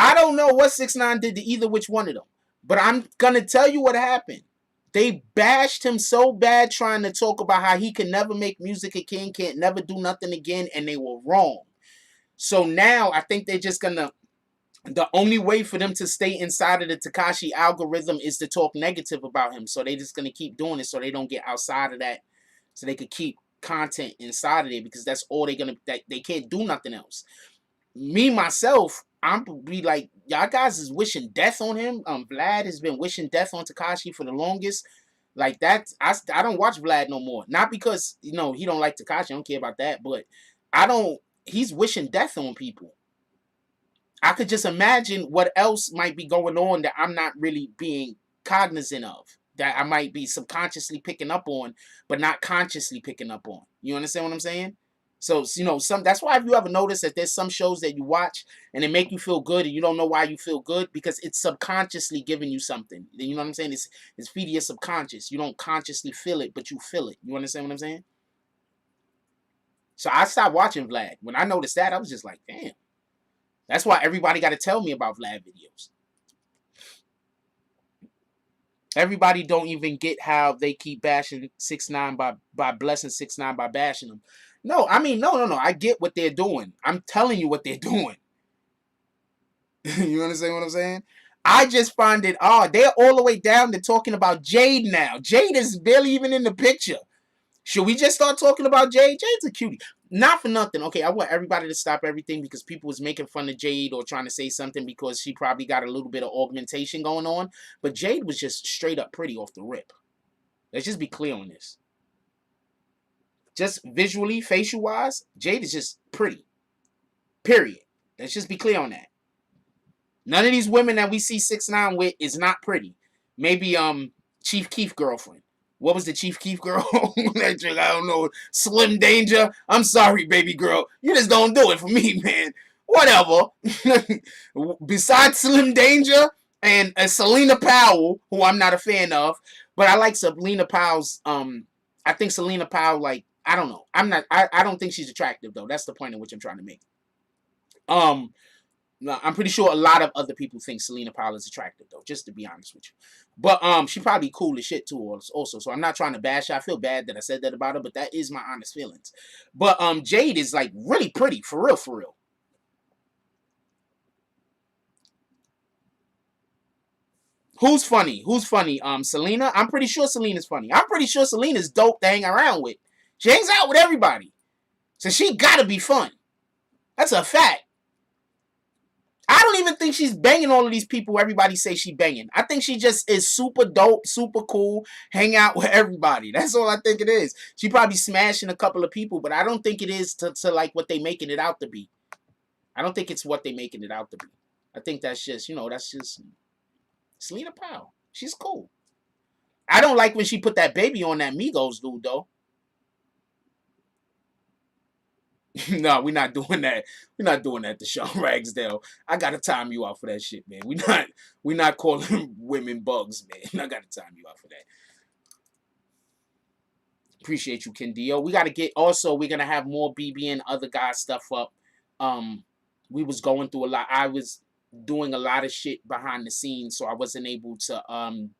I don't know what 6ix9ine did to either which one of them. But I'm going to tell you what happened. They bashed him so bad trying to talk about how he can never make music again, can't never do nothing again, and they were wrong. So now I think they're just going to... The only way for them to stay inside of the Tekashi algorithm is to talk negative about him. So they're just going to keep doing it so they don't get outside of that. So they could keep content inside of it, because that's all they're going to... They can't do nothing else. Me, myself, I'm be like, y'all guys is wishing death on him. Vlad has been wishing death on Tekashi for the longest. Like that, I don't watch Vlad no more. Not because, you know, he don't like Tekashi. I don't care about that. But he's wishing death on people. I could just imagine what else might be going on that I'm not really being cognizant of, that I might be subconsciously picking up on, but not consciously picking up on. You understand what I'm saying? So, you know, that's why if you ever notice that there's some shows that you watch and they make you feel good and you don't know why you feel good, because it's subconsciously giving you something. You know what I'm saying? It's feeding your subconscious. You don't consciously feel it, but you feel it. You understand what I'm saying? So I stopped watching Vlad. When I noticed that, I was just like, damn. That's why everybody got to tell me about Vlad videos. Everybody don't even get how they keep bashing 6ix9ine by blessing 6ix9ine by bashing them. No, I mean, no. I get what they're doing. I'm telling you what they're doing. You understand what I'm saying? I just find it odd. They're all the way down to talking about Jade now. Jade is barely even in the picture. Should we just start talking about Jade? Jade's a cutie. Not for nothing. Okay, I want everybody to stop everything because people was making fun of Jade or trying to say something because she probably got a little bit of augmentation going on. But Jade was just straight up pretty off the rip. Let's just be clear on this. Just visually, facial-wise, Jade is just pretty. Period. Let's just be clear on that. None of these women that we see 6ix9ine with is not pretty. Maybe Chief Keef girlfriend. What was the Chief Keef girl? That chick, I don't know. Slim Danger. I'm sorry, baby girl. You just don't do it for me, man. Whatever. Besides Slim Danger and Selena Powell, who I'm not a fan of, but I like Selena Powell's. I think Selena Powell, like, I don't know. I don't think she's attractive though. That's the point in which I'm trying to make. I'm pretty sure a lot of other people think Selena Powell is attractive, though, just to be honest with you. But she probably cool as shit, too, also. So I'm not trying to bash her. I feel bad that I said that about her, but that is my honest feelings. But Jade is, like, really pretty, for real, for real. Who's funny? Who's funny? Selena? I'm pretty sure Selena's funny. I'm pretty sure Selena's dope to hang around with. She hangs out with everybody. So she gotta be fun. That's a fact. I don't even think she's banging all of these people everybody say she banging. I think she just is super dope, super cool, hang out with everybody. That's all I think it is. She probably smashing a couple of people, but I don't think it is to like what they making it out to be. I don't think it's what they making it out to be. I think that's just, you know, that's just Selena Powell. She's cool. I don't like when she put that baby on that Migos dude, though. No, we're not doing that. We're not doing that to Sean Ragsdale. I gotta time you out for that shit, man. We're not calling women bugs, man. I gotta time you out for that. Appreciate you, Kendio. We gotta get also, we're gonna have more BB and other guys stuff up. We was going through a lot. I was doing a lot of shit behind the scenes, so I wasn't able to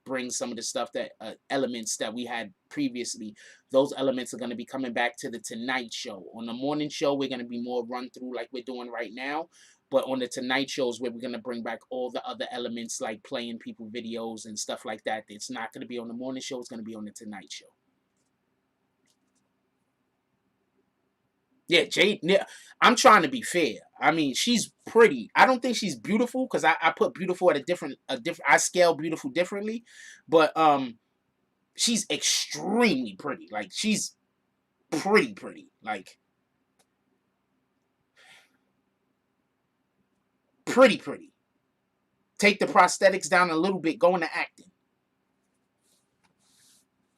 bring some of the stuff that elements that we had previously. Those elements are going to be coming back to the Tonight Show. On the morning show, we're going to be more run through like we're doing right now, but on the Tonight Shows where we're going to bring back all the other elements like playing people videos and stuff like that. It's not going to be on the morning show, it's going to be on the Tonight Show. Yeah, Jade. Yeah, I'm trying to be fair. I mean, she's pretty. I don't think she's beautiful because I put beautiful at a different. I scale beautiful differently, but she's extremely pretty. Like she's pretty. Like pretty. Take the prosthetics down a little bit. Go into acting.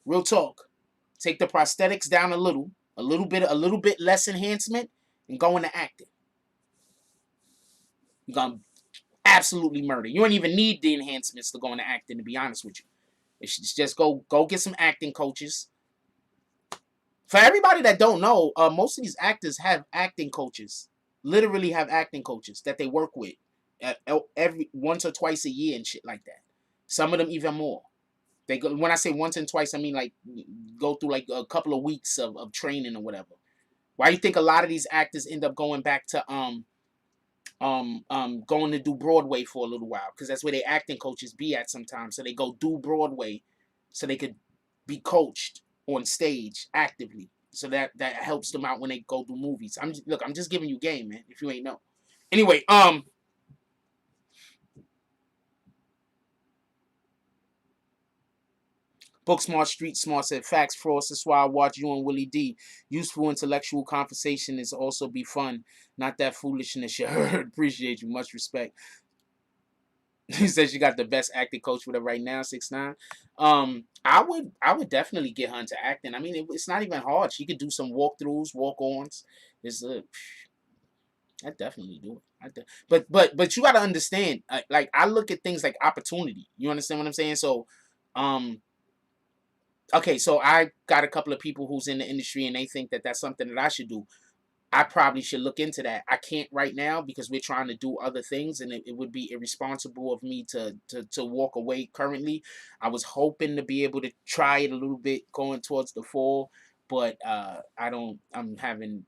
Real talk. Take the prosthetics down a little bit less enhancement, and go into acting. You're gonna absolutely murder. You don't even need the enhancements to go into acting, to be honest with you. It's just go get some acting coaches. For everybody that don't know, most of these actors have acting coaches. Literally have acting coaches that they work with every once or twice a year and shit like that. Some of them even more. They go, when I say once and twice, I mean like go through like a couple of weeks of training or whatever. Why you think a lot of these actors end up going back to going to do Broadway for a little while? Because that's where their acting coaches be at sometimes. So they go do Broadway so they could be coached on stage actively. So that helps them out when they go do movies. I'm just giving you game, man, if you ain't know. Anyway, Book Smart, Street Smart said, facts, Frost. That's why I watch you and Willie D. Useful intellectual conversation is also be fun. Not that foolishness you heard. Appreciate you. Much respect. He says she got the best acting coach with her right now, 6ix9ine. I would definitely get her into acting. I mean, it's not even hard. She could do some walkthroughs, walk-ons. I'd definitely do it. But you got to understand, like I look at things like opportunity. You understand what I'm saying? So, okay, so I got a couple of people who's in the industry and they think that that's something that I should do. I probably should look into that. I can't right now because we're trying to do other things, and it would be irresponsible of me to walk away currently. I was hoping to be able to try it a little bit going towards the fall, but I'm having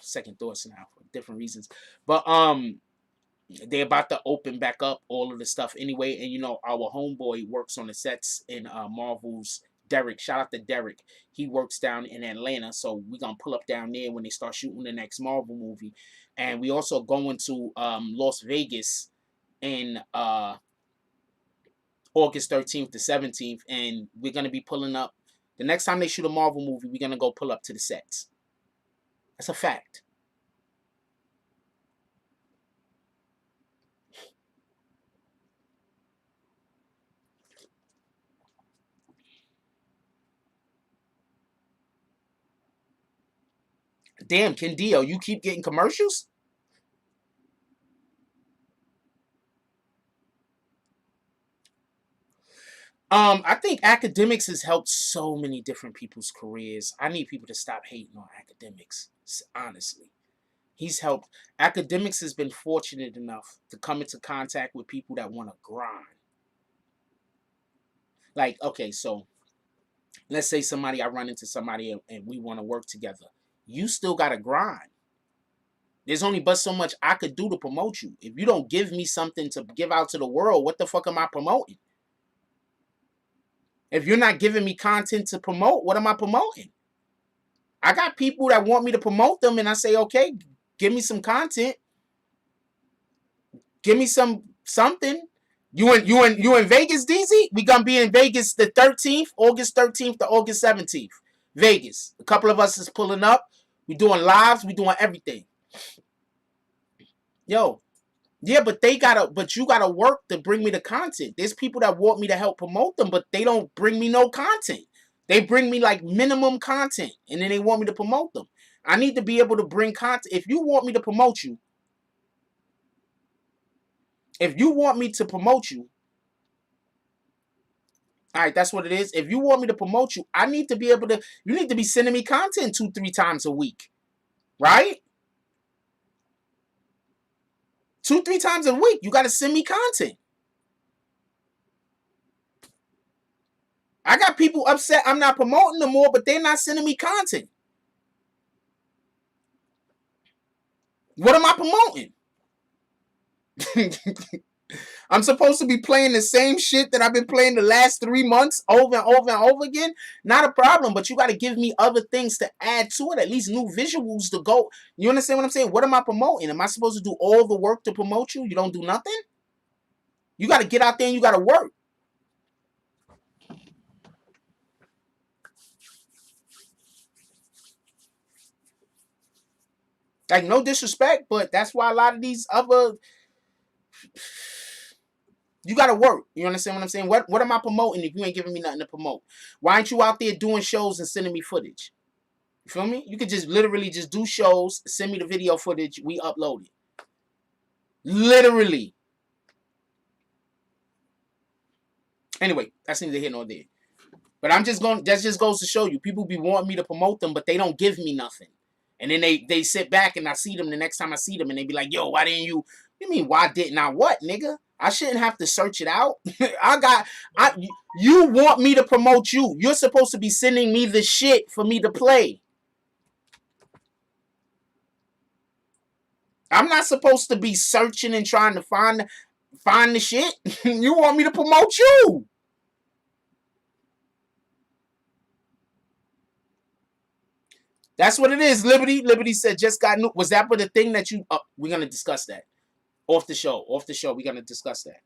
second thoughts now for different reasons. But they're about to open back up all of the stuff anyway, and you know our homeboy works on the sets in Marvel's. Derek, shout out to Derek. He works down in Atlanta, so we're gonna pull up down there when they start shooting the next Marvel movie. And we also going to Las Vegas in August 13th to 17th, and we're gonna be pulling up. The next time they shoot a Marvel movie, we're gonna go pull up to the sets. That's a fact. Damn, Kendio, you keep getting commercials? I think academics has helped so many different people's careers. I need people to stop hating on academics, honestly. He's helped. Academics has been fortunate enough to come into contact with people that want to grind. Like, okay, so let's say I run into somebody and we want to work together. You still got to grind. There's only but so much I could do to promote you. If you don't give me something to give out to the world, what the fuck am I promoting? If you're not giving me content to promote, what am I promoting? I got people that want me to promote them, and I say, okay, give me some content. Give me something. You in Vegas, DZ? We gonna be in Vegas the 13th, August 13th to August 17th. Vegas. A couple of us is pulling up. We doing lives. We doing everything. Yo, yeah, but you gotta work to bring me the content. There's people that want me to help promote them, but they don't bring me no content. They bring me like minimum content, and then they want me to promote them. I need to be able to bring content. If you want me to promote you, all right, that's what it is. If you want me to promote you, I need to be able to, you need to be sending me content 2-3 times a week, right? 2-3 times a week, you got to send me content. I got people upset I'm not promoting them more, but they're not sending me content. What am I promoting? I'm supposed to be playing the same shit that I've been playing the last 3 months over and over and over again? Not a problem, but you got to give me other things to add to it, at least new visuals to go. You understand what I'm saying? What am I promoting? Am I supposed to do all the work to promote you? You don't do nothing? You got to get out there and you got to work. Like, no disrespect, but that's why a lot of these other... You got to work. You understand what I'm saying? What am I promoting if you ain't giving me nothing to promote? Why aren't you out there doing shows and sending me footage? You feel me? You could just literally just do shows, send me the video footage, we upload it. Literally. Anyway, that's neither here nor there. But I'm just going, that just goes to show you, people be wanting me to promote them, but they don't give me nothing. And then they sit back and I see them the next time I see them and they be like, yo, why didn't you? You mean, why didn't I what, nigga? I shouldn't have to search it out. You want me to promote you. You're supposed to be sending me the shit for me to play. I'm not supposed to be searching and trying to find the shit. You want me to promote you. That's what it is, Liberty. Liberty said, just got new. Was that for the thing that you... we're going to discuss that. Off the show. Off the show, we're going to discuss that.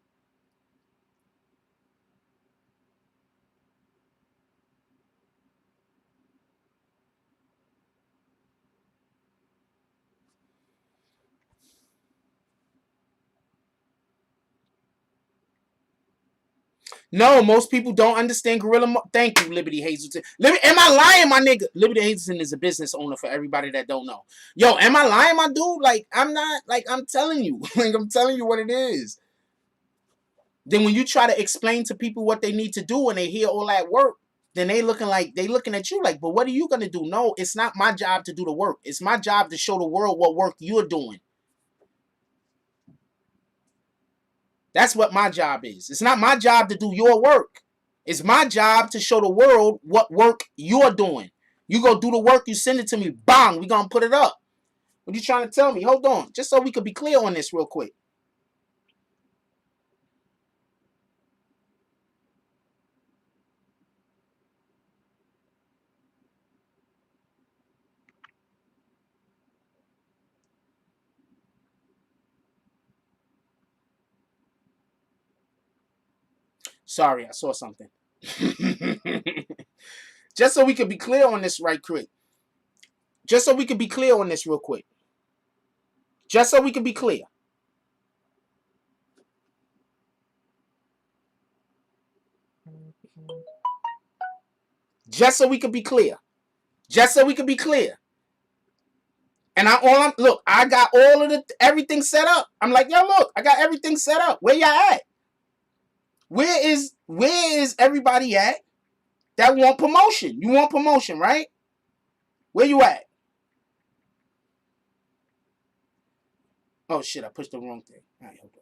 No, most people don't understand guerrilla. Thank you, Liberty Hazelton. Am I lying, my nigga? Liberty Hazelton is a business owner for everybody that don't know. Yo, am I lying, my dude? Like, I'm not. Like, I'm telling you. Like, I'm telling you what it is. Then when you try to explain to people what they need to do and they hear all that work, then they looking at you like, but what are you going to do? No, it's not my job to do the work. It's my job to show the world what work you're doing. That's what my job is. It's not my job to do your work. It's my job to show the world what work you're doing. You go do the work, you send it to me, bang, we gonna put it up. What are you trying to tell me? Hold on, just so we could be clear on this real quick. Sorry, I saw something. Just so we could be clear on this right quick. Just so we could be clear on this real quick. Just so we could be clear. Just so we could be clear. Just so we could be clear. And look, I got all of everything set up. I'm like, yo, look, I got everything set up. Where y'all at? Where is everybody at that want promotion? You want promotion, right? Where you at? Oh shit, I pushed the wrong thing. All right, hold on.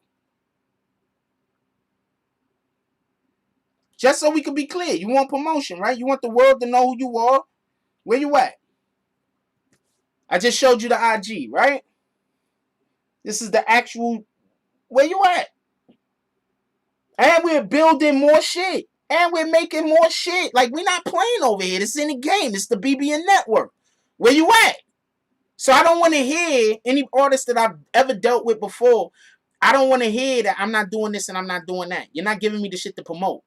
Just so we can be clear, you want promotion, right? You want the world to know who you are. Where you at? I just showed you the IG, right? This is the actual... Where you at? And we're building more shit. And we're making more shit. Like, we're not playing over here. This is in the game. It's the BBN Network. Where you at? So I don't want to hear any artist that I've ever dealt with before. I don't want to hear that I'm not doing this and I'm not doing that. You're not giving me the shit to promote.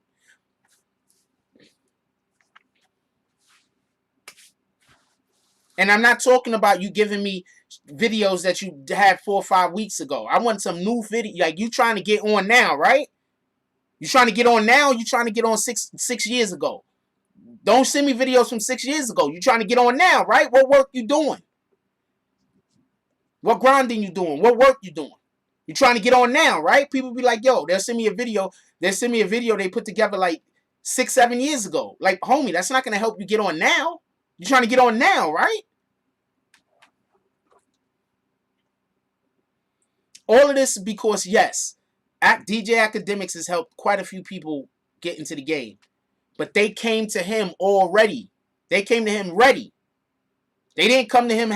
And I'm not talking about you giving me videos that you had 4 or 5 weeks ago. I want some new video. Like, you trying to get on now, right? You trying to get on now? You trying to get on six years ago? Don't send me videos from 6 years ago. You trying to get on now, right? What work you doing? What grinding you doing? What work you doing? You trying to get on now, right? People be like, yo, they'll send me a video. They'll send me a video they put together like 6, 7 years ago. Like, homie, that's not going to help you get on now. You're trying to get on now, right? All of this is because, yes, DJ Academics has helped quite a few people get into the game. But they came to him already. They came to him ready. They didn't come to him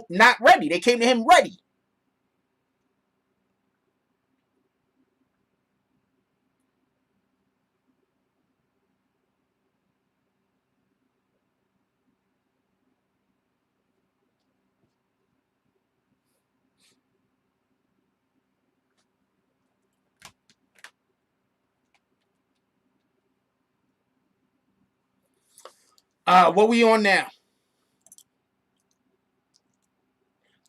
not ready. They came to him ready. What we on now?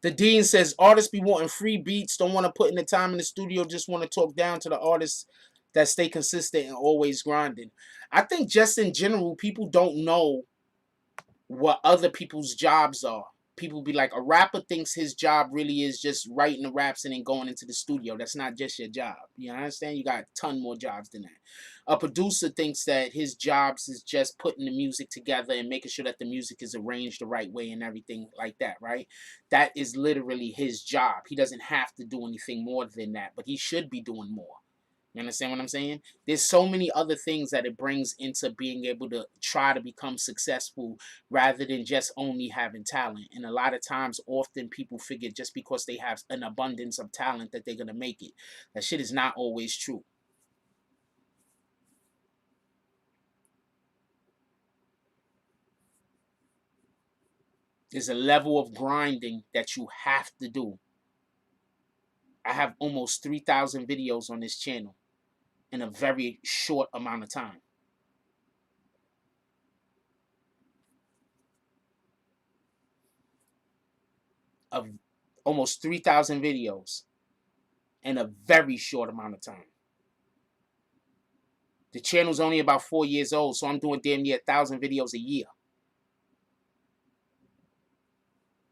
The Dean says artists be wanting free beats, don't want to put in the time in the studio, just want to talk down to the artists that stay consistent and always grinding. I think just in general, people don't know what other people's jobs are. People be like, a rapper thinks his job really is just writing the raps and then going into the studio. That's not just your job. You understand? You got a ton more jobs than that. A producer thinks that his jobs is just putting the music together and making sure that the music is arranged the right way and everything like that, right? That is literally his job. He doesn't have to do anything more than that, but he should be doing more. You understand what I'm saying? There's so many other things that it brings into being able to try to become successful rather than just only having talent. And a lot of times, often people figure just because they have an abundance of talent that they're going to make it. That shit is not always true. There's a level of grinding that you have to do. I have almost 3,000 videos on this channel in a very short amount of time. Of almost 3,000 videos in a very short amount of time. The channel's only about 4 years old, so I'm doing damn near 1,000 videos a year.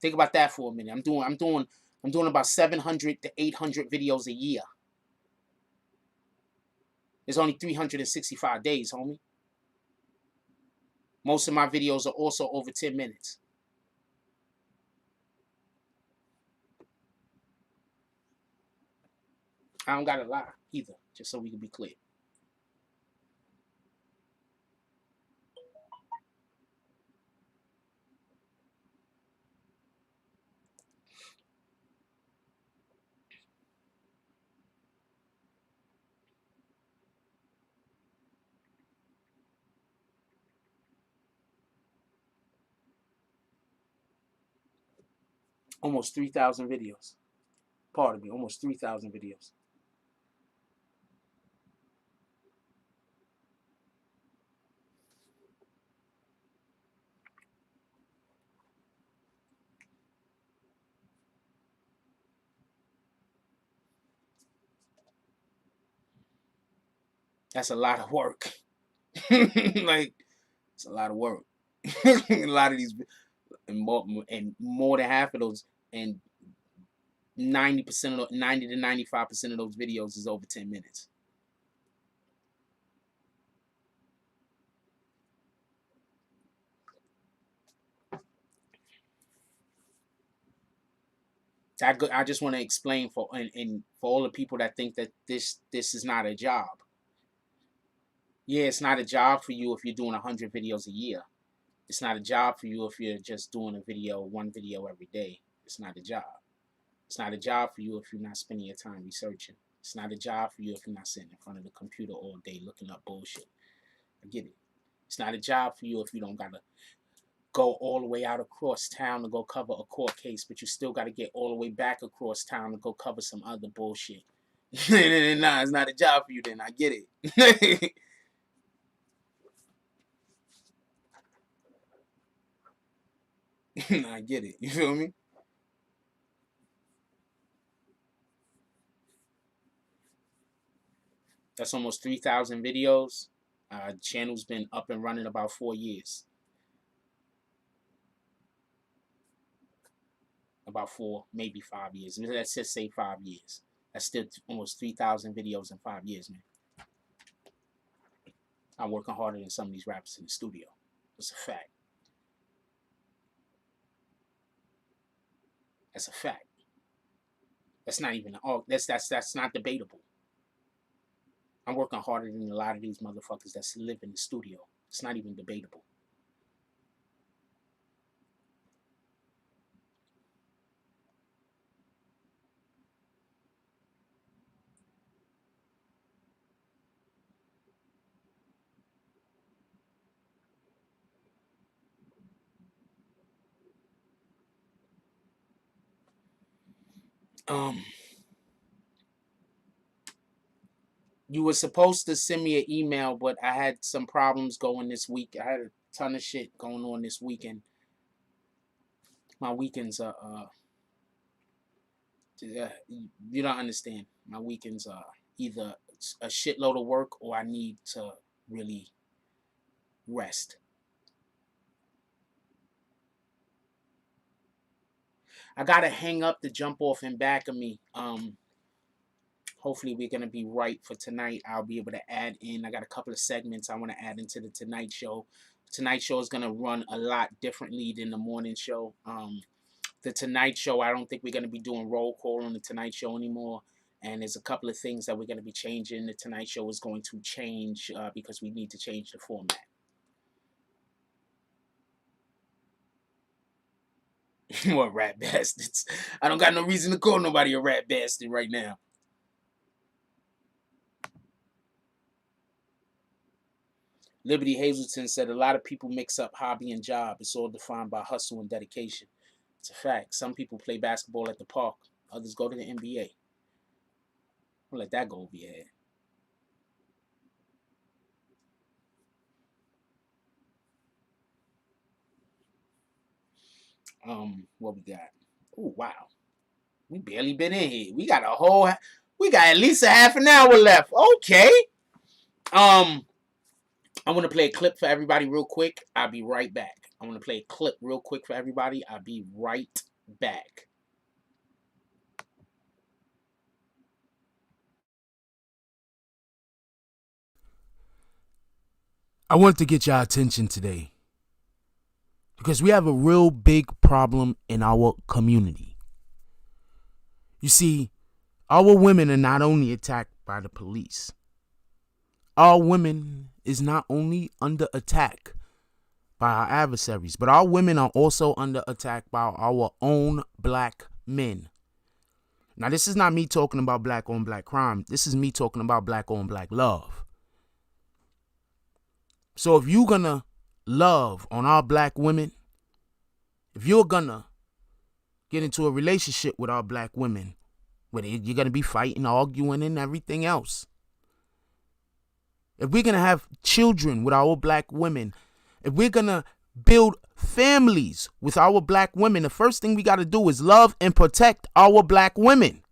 Think about that for a minute. I'm doing about 700 to 800 videos a year. There's only 365 days, homie. Most of my videos are also over 10 minutes. I don't got a lie either, just so we can be clear. Almost 3,000 videos. Pardon me, almost 3,000 videos. That's a lot of work. Like, it's a lot of work. A lot of these, and more than half of those, and 90% of 90 to 95% of those videos is over 10 minutes. I just want to explain for all the people that think that this is not a job. Yeah, it's not a job for you if you're doing 100 videos a year. It's not a job for you if you're just doing one video every day. It's not a job. It's not a job for you if you're not spending your time researching. It's not a job for you if you're not sitting in front of the computer all day looking up bullshit. I get it. It's not a job for you if you don't gotta go all the way out across town to go cover a court case, but you still gotta get all the way back across town to go cover some other bullshit. Nah, it's not a job for you then. I get it. I get it. You feel me? That's almost 3,000 videos. Channel's been up and running about 4 years. about 4, maybe 5 years. Let's just say 5 years. That's still almost 3,000 videos in 5 years, man. I'm working harder than some of these rappers in the studio. It's a fact. That's a fact. That's not even that's not debatable. I'm working harder than a lot of these motherfuckers that live in the studio. It's not even debatable. You were supposed to send me an email, but I had some problems going this week. I had a ton of shit going on this weekend. My weekends are, you don't understand. My weekends are either a shitload of work or I need to really rest. I gotta hang up the jump off in back of me. Hopefully we're gonna be right for tonight. I'll be able to add in. I got a couple of segments I want to add into the Tonight Show. Tonight Show is gonna run a lot differently than the morning show. The Tonight Show, I don't think we're gonna be doing roll call on the Tonight Show anymore. And there's a couple of things that we're gonna be changing. The Tonight Show is going to change because we need to change the format. What rat bastards? I don't got no reason to call nobody a rat bastard right now. Liberty Hazelton said a lot of people mix up hobby and job. It's all defined by hustle and dedication. It's a fact. Some people play basketball at the park. Others go to the NBA. I'll let that go over your head. What we got? Oh, wow. We barely been in here. We got at least a half an hour left. Okay. I want to play a clip for everybody real quick. I'll be right back. I want to play a clip real quick for everybody. I'll be right back. I want to get your attention today because we have a real big problem in our community. You see, our women are not only attacked by the police. Our women is not only under attack by our adversaries, but our women are also under attack by our own black men. Now, this is not me talking about black on black crime. This is me talking about black on black love. So if you're gonna love on our black women, if you're gonna get into a relationship with our black women, where you're gonna be fighting, arguing, and everything else. If we're gonna have children with our black women, if we're gonna build families with our black women, the first thing we gotta do is love and protect our black women.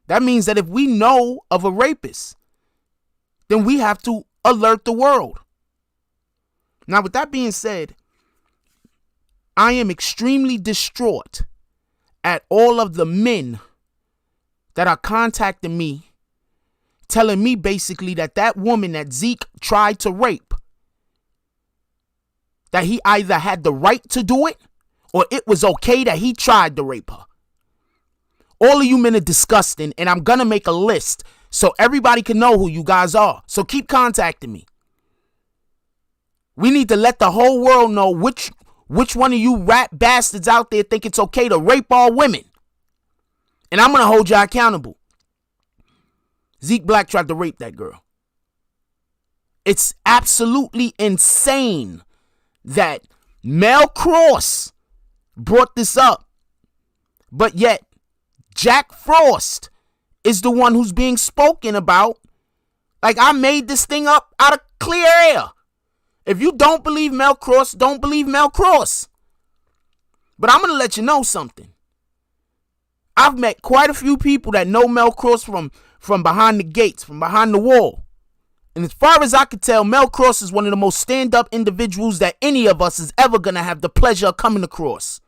That means that if we know of a rapist, then we have to alert the world. Now, with that being said, I am extremely distraught at all of the men that are contacting me, telling me basically that woman that Zeke tried to rape, that he either had the right to do it or it was okay that he tried to rape her. All of you men are disgusting, and I'm going to make a list so everybody can know who you guys are. So keep contacting me. We need to let the whole world know which one of you rat bastards out there think it's okay to rape all women. And I'm going to hold y'all accountable. Zeke Black tried to rape that girl. It's absolutely insane that Mel Cross brought this up, but yet Jack Frost is the one who's being spoken about. Like I made this thing up out of clear air. If you don't believe Mel Cross, don't believe Mel Cross. But I'm going to let you know something. I've met quite a few people that know Mel Cross from behind the gates, from behind the wall. And as far as I could tell, Mel Cross is one of the most stand-up individuals that any of us is ever going to have the pleasure of coming across.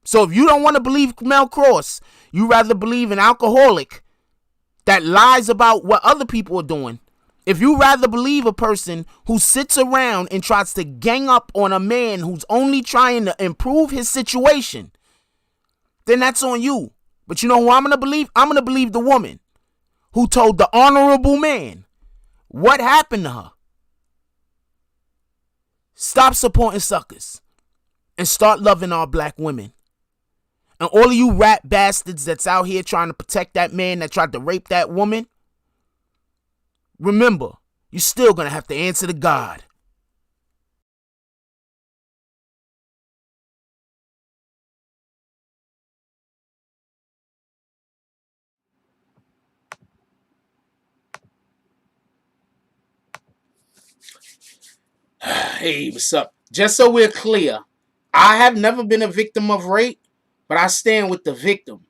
So if you don't want to believe Mel Cross, you rather believe an alcoholic that lies about what other people are doing. If you rather believe a person who sits around and tries to gang up on a man who's only trying to improve his situation, then that's on you. But you know who I'm going to believe? I'm going to believe the woman who told the honorable man what happened to her. Stop supporting suckers and start loving our black women. And all of you rat bastards that's out here trying to protect that man that tried to rape that woman, remember, you're still going to have to answer to God. Hey, what's up? Just so we're clear, I have never been a victim of rape, but I stand with the victim.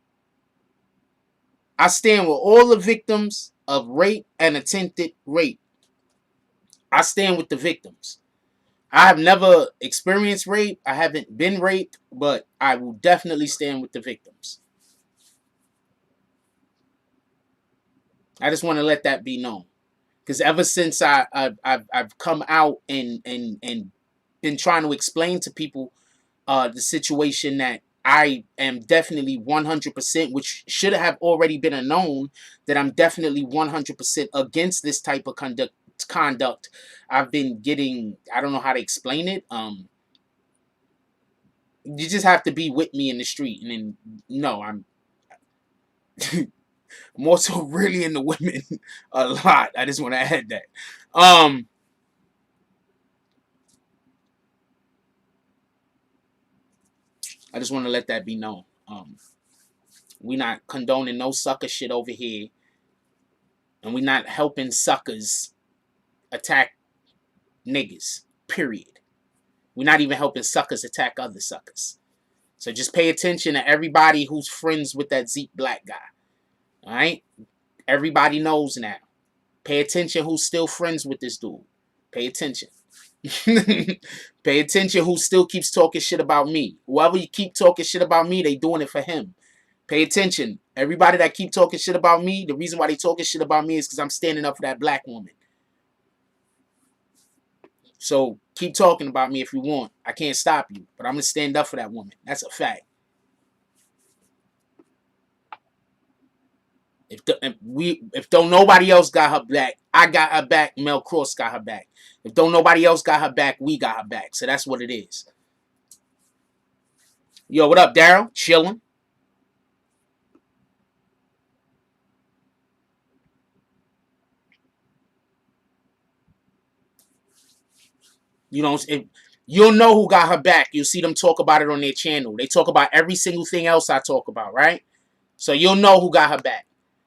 I stand with all the victims of rape and attempted rape. I stand with the victims. I have never experienced rape. I haven't been raped, but I will definitely stand with the victims. I just want to let that be known. Because ever since I've come out and been trying to explain to people the situation that I am definitely 100%, which should have already been a known, that I'm definitely 100% against this type of conduct. I've been getting, I don't know how to explain it. You just have to be with me in the street. And then, no, I'm more so really into women a lot. I just want to add that. I just want to let that be known. We not condoning no sucker shit over here. And we not helping suckers attack niggas. Period. We're not even helping suckers attack other suckers. So just pay attention to everybody who's friends with that Zeke Black guy. Alright? Everybody knows now. Pay attention who's still friends with this dude. Pay attention. Pay attention who still keeps talking shit about me. Whoever you keep talking shit about me, they doing it for him. Pay attention. Everybody that keep talking shit about me, the reason why they talking shit about me is because I'm standing up for that black woman. So keep talking about me if you want. I can't stop you, but I'm going to stand up for that woman. That's a fact. If don't nobody else got her back, I got her back. Mel Cross got her back. If don't nobody else got her back, we got her back. So that's what it is. Yo, what up, Daryl? Chilling. You know, you'll know who got her back. You'll see them talk about it on their channel. They talk about every single thing else I talk about, right? So you'll know who got her back.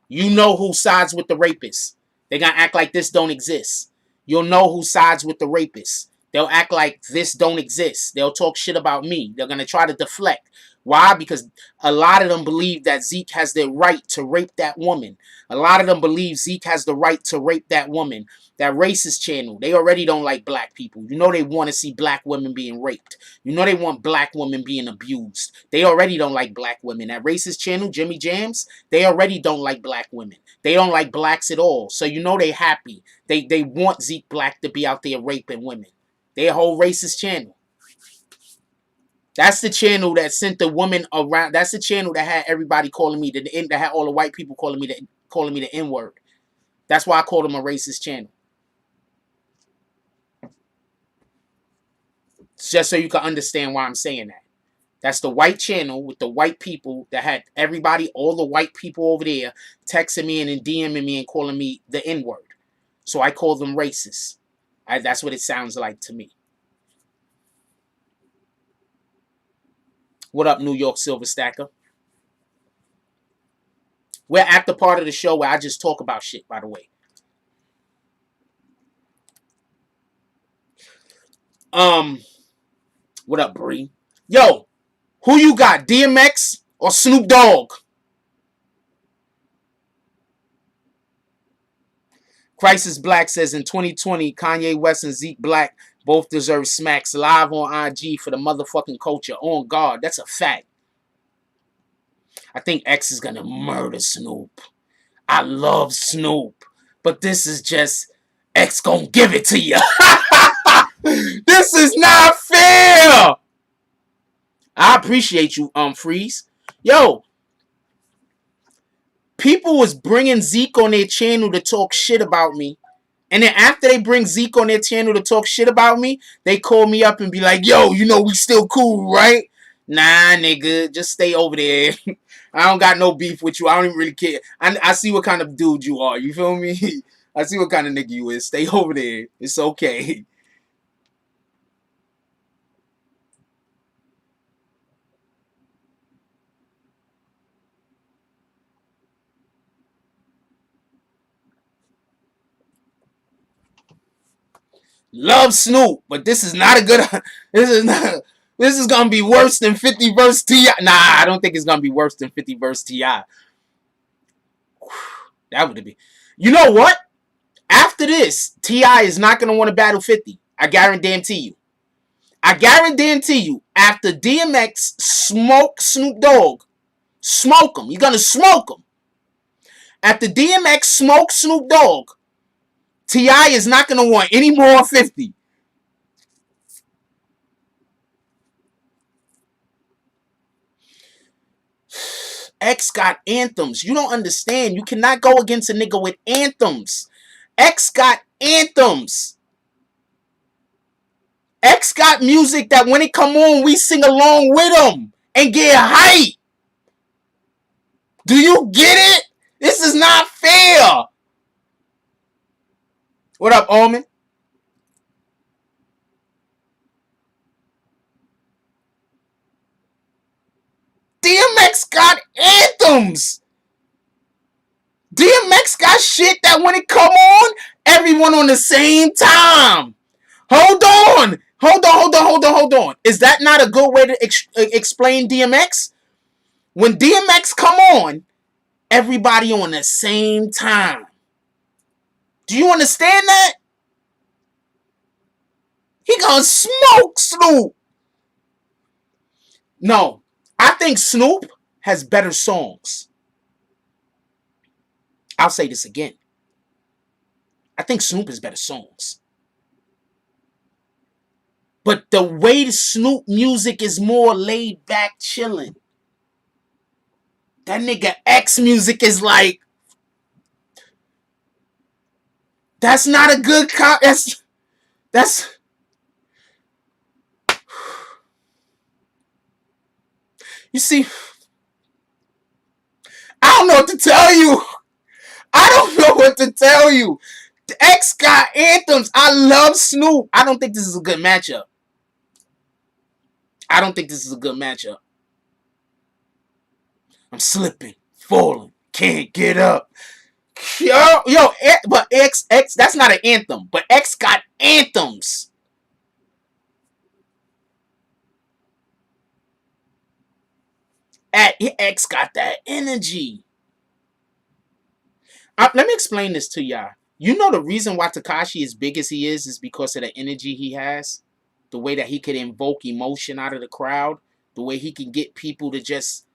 You know who sides with the rapist. They're going to act like this don't exist. You'll know who sides with the rapist. They'll act like this don't exist. They'll talk shit about me. They're going to try to deflect. Why? Because a lot of them believe that Zeke has the right to rape that woman. A lot of them believe Zeke has the right to rape that woman. That racist channel, they already don't like black people. You know they want to see black women being raped. You know they want black women being abused. They already don't like black women. That racist channel, Jimmy Jams, they already don't like black women. They don't like blacks at all. So you know they happy. They want Zeke Black to be out there raping women. They a whole racist channel. That's the channel that sent the woman around. That's the channel that had everybody calling me that had all the white people calling me the N-word. That's why I called them a racist channel. Just so you can understand why I'm saying that. That's the white channel with the white people that had everybody, all the white people over there texting me and DMing me and calling me the N-word. So I call them racist. That's what it sounds like to me. What up, New York Silver Stacker? We're at the part of the show where I just talk about shit, by the way. What up, Bree? Yo, who you got, DMX or Snoop Dogg? Crisis Black says in 2020, Kanye West and Zeke Black both deserve smacks live on IG for the motherfucking culture. On God, that's a fact. I think X is gonna murder Snoop. I love Snoop, but this is just X gonna give it to you. This is not fair. I appreciate you, Freeze. Yo, people was bringing Zeke on their channel to talk shit about me. And then after they bring Zeke on their channel to talk shit about me, they call me up and be like, yo, you know we still cool, right? Nah, nigga, just stay over there. I don't got no beef with you. I don't even really care. I see what kind of dude you are. You feel me? I see what kind of nigga you is. Stay over there. It's okay. Love Snoop, but this is not a good. This is not. This is gonna be worse than 50 verse T.I. Nah, I don't think it's gonna be worse than 50 verse T.I. That would be. You know what? After this, T.I. is not gonna want to battle 50. I guarantee you. I guarantee you. After DMX smoke Snoop Dogg, smoke him. You're gonna smoke him. After DMX smoke Snoop Dogg, T.I. is not gonna want any more 50. X got anthems. You don't understand. You cannot go against a nigga with anthems. X got anthems. X got music that when it come on, we sing along with him and get hype. Do you get it? This is not fair. What up, Omen? DMX got anthems. DMX got shit that when it come on, everyone on the same time. Hold on. Hold on. Is that not a good way to explain DMX? When DMX come on, everybody on the same time. Do you understand that? He gonna smoke Snoop. No, I think Snoop has better songs. I'll say this again. I think Snoop has better songs. But the way the Snoop music is more laid back, chilling. That nigga X music is like, that's not a good that's you see, I don't know what to tell you. I don't know what to tell you. The X got anthems. I love Snoop. I don't think this is a good matchup. I'm slipping, falling, can't get up. Yo, but X, that's not an anthem. But X got anthems. X got that energy. Let me explain this to y'all. You know the reason why Tekashi is big as he is because of the energy he has. The way that he could invoke emotion out of the crowd. The way he can get people to just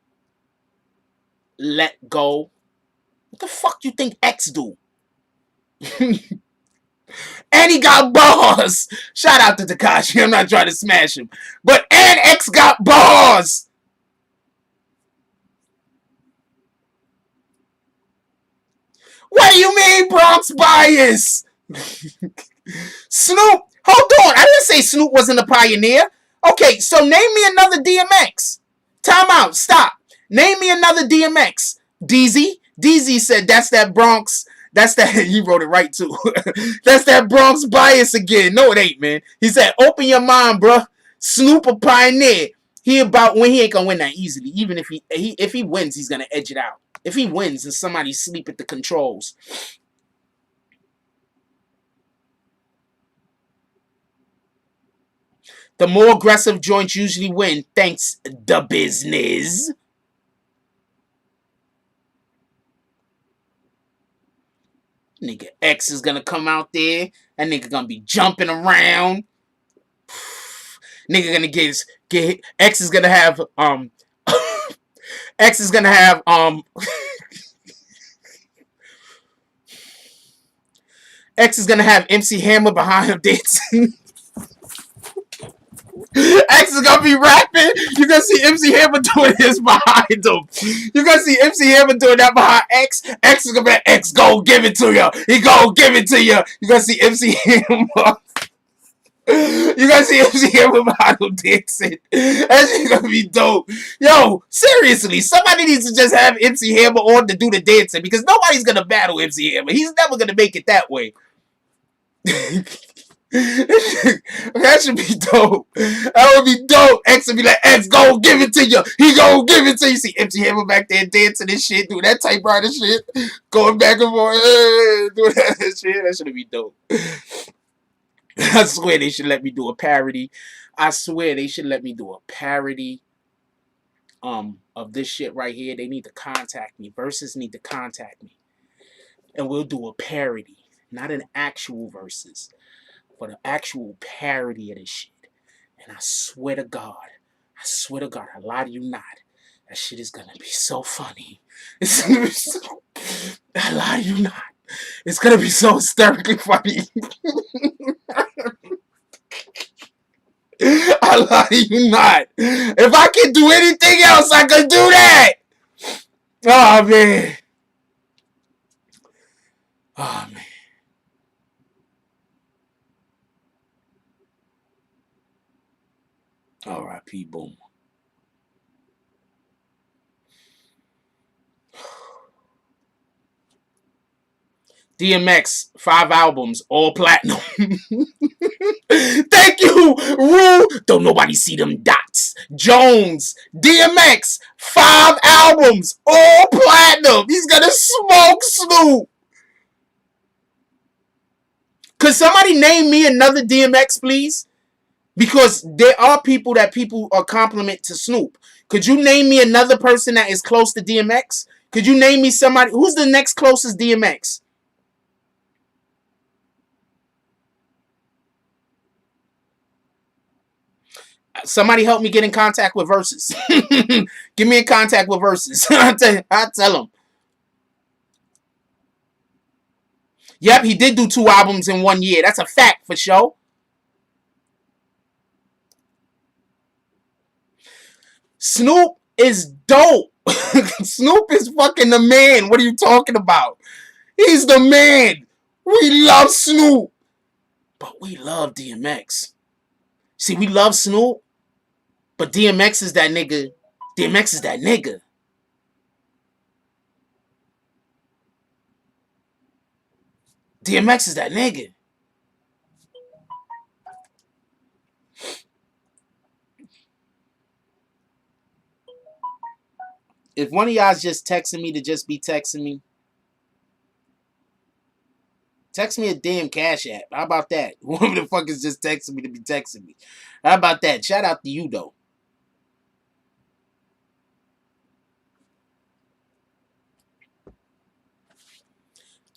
let go. What the fuck you think X do? And he got bars. Shout out to Tekashi. I'm not trying to smash him. But and X got bars. What do you mean Bronx bias? Snoop. Hold on. I didn't say Snoop wasn't a pioneer. Okay, so name me another DMX. Time out. Stop. Name me another DMX. DZ. DZ said that's that Bronx. That's that. He wrote it right too. That's that Bronx bias again. No, it ain't, man. He said, open your mind, bro. Snoop a pioneer. He about when he ain't gonna win that easily. Even if he wins, he's gonna edge it out. If he wins and somebody sleep at the controls. The more aggressive joints usually win. Thanks, the business. Nigga X is gonna come out there. That nigga gonna be jumping around. Nigga gonna get X is gonna have X is gonna have X is gonna have MC Hammer behind him dancing. X is gonna be rapping. You're gonna see MC Hammer doing this behind him. You're gonna see MC Hammer doing that behind X. X is gonna be like, X, go give it to you. He go give it to you. You're gonna see MC Hammer. You guys see MC Hammer behind him dancing. That shit's gonna be dope. Yo, seriously, somebody needs to just have MC Hammer on to do the dancing because nobody's gonna battle MC Hammer. He's never gonna make it that way. That should be dope. That would be dope. X would be like, X, go give it to you. He go give it to you. See MC Hammer back there dancing and shit, doing that typewriter shit, going back and forth, doing that shit. That should be dope. I swear they should let me do a parody. I swear they should let me do a parody of this shit right here. They need to contact me. Versus need to contact me. And we'll do a parody. Not an actual versus, but an actual parody of this shit. And I swear to God, I lie to you not. That shit is gonna be so funny. It's gonna be so, I lie to you not. It's gonna be so hysterically funny. I lie to you not. If I can do anything else, I can do that. Oh man. Oh man. R.I.P. Boom. DMX, 5 albums, all platinum. Thank you, Rue. Don't nobody see them dots. Jones, DMX, 5 albums, all platinum. He's gonna smoke Snoop. Could somebody name me another DMX, please? Because there are people that people are compliment to Snoop. Could you name me another person that is close to DMX? Could you name me somebody? Who's the next closest DMX? Somebody help me get in contact with Versus. Get me in contact with Versus. I'll tell him. Yep, he did do 2 albums in 1 year. That's a fact for sure. Snoop is dope. Snoop is fucking the man. What are you talking about? He's the man. We love Snoop. But we love DMX. See, we love Snoop. But DMX is that nigga. DMX is that nigga. DMX is that nigga. If one of y'all's just texting me to just be texting me, text me a damn Cash App. How about that? Whoever the fuck is just texting me to be texting me. How about that? Shout out to you, though.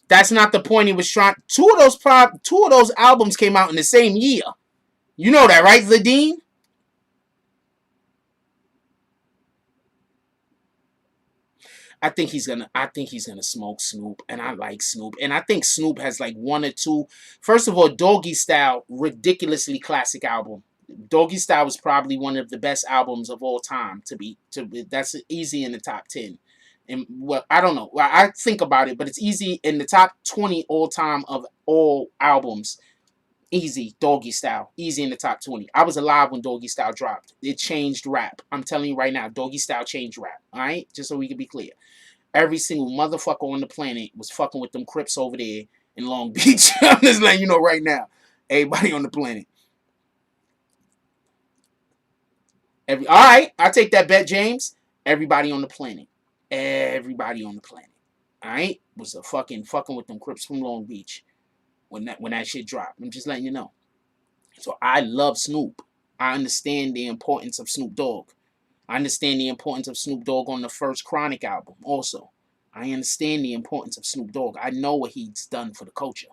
That's not the point he was trying. Two of those albums came out in the same year. You know that, right, Zadine? I think he's gonna smoke Snoop, and I like Snoop, and I think Snoop has like 1 or 2. First of all, Doggy Style, ridiculously classic album. Doggy Style was probably one of the best albums of all time. That's easy in the top 10. And well, I don't know. Well, I think about it, but it's easy in the top 20 all time of all albums. Easy, Doggy Style. Easy in the top 20. I was alive when Doggy Style dropped. It changed rap. I'm telling you right now, Doggy Style changed rap. Alright? Just so we can be clear. Every single motherfucker on the planet was fucking with them Crips over there in Long Beach. I'm just letting you know right now. Everybody on the planet. Alright, I'll take that bet, James. Everybody on the planet. Everybody on the planet. Alright? Was fucking with them Crips from Long Beach. When that shit dropped. I'm just letting you know. So I love Snoop. I understand the importance of Snoop Dogg. I understand the importance of Snoop Dogg on the first Chronic album also. I understand the importance of Snoop Dogg. I know what he's done for the culture.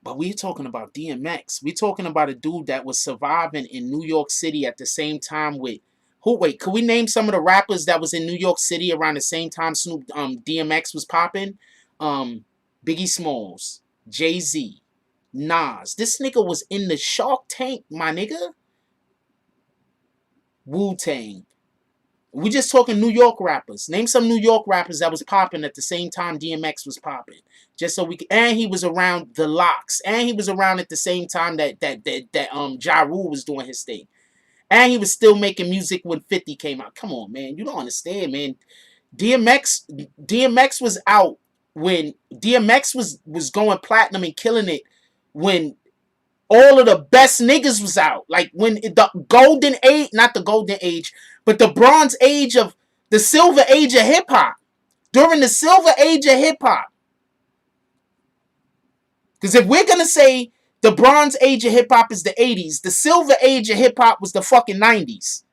But we're talking about DMX. We're talking about a dude that was surviving in New York City at the same time with who? Wait, could we name some of the rappers that was in New York City around the same time DMX was popping? Biggie Smalls, Jay-Z, Nas. This nigga was in the Shark Tank, my nigga. Wu-Tang. We just talking New York rappers. Name some New York rappers that was popping at the same time DMX was popping. Just so we could, and he was around the Locks, and he was around at the same time that Ja Rule was doing his thing, and he was still making music when 50 came out. Come on, man, you don't understand, man. DMX was out when DMX was going platinum and killing it when all of the best niggas was out. Like when the golden age, not the golden age, but the bronze age of the silver age of hip hop. During the silver age of hip hop. Because if we're gonna say the bronze age of hip hop is the 80s, the silver age of hip hop was the fucking 90s.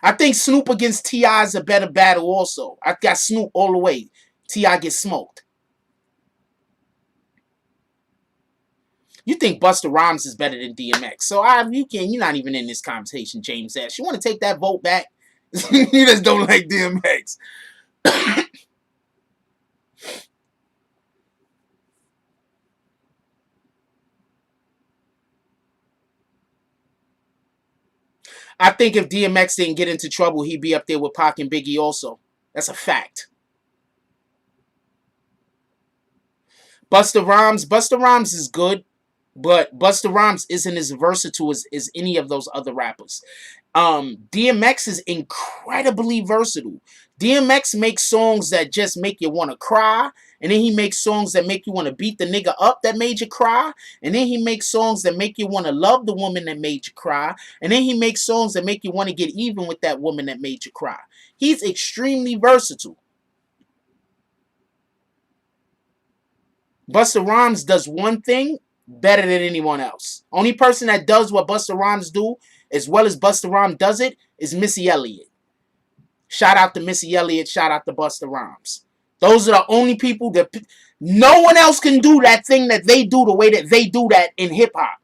I think Snoop against T.I. is a better battle also. I got Snoop all the way. T.I. gets smoked. You think Busta Rhymes is better than DMX. So you're not even in this conversation, James Ash. You want to take that vote back? You just don't like DMX. I think if DMX didn't get into trouble, he'd be up there with Pac and Biggie also. That's a fact. Busta Rhymes is good, but Busta Rhymes isn't as versatile as any of those other rappers. DMX is incredibly versatile. DMX makes songs that just make you want to cry, and then he makes songs that make you want to beat the nigga up that made you cry, and then he makes songs that make you want to love the woman that made you cry, and then he makes songs that make you want to get even with that woman that made you cry. He's extremely versatile. Busta Rhymes does one thing better than anyone else. Only person that does what Busta Rhymes do as well as Busta Rhymes does it is Missy Elliott. Shout out to Missy Elliott. Shout out to Busta Rhymes. Those are the only people that no one else can do that thing that they do the way that they do that in hip hop.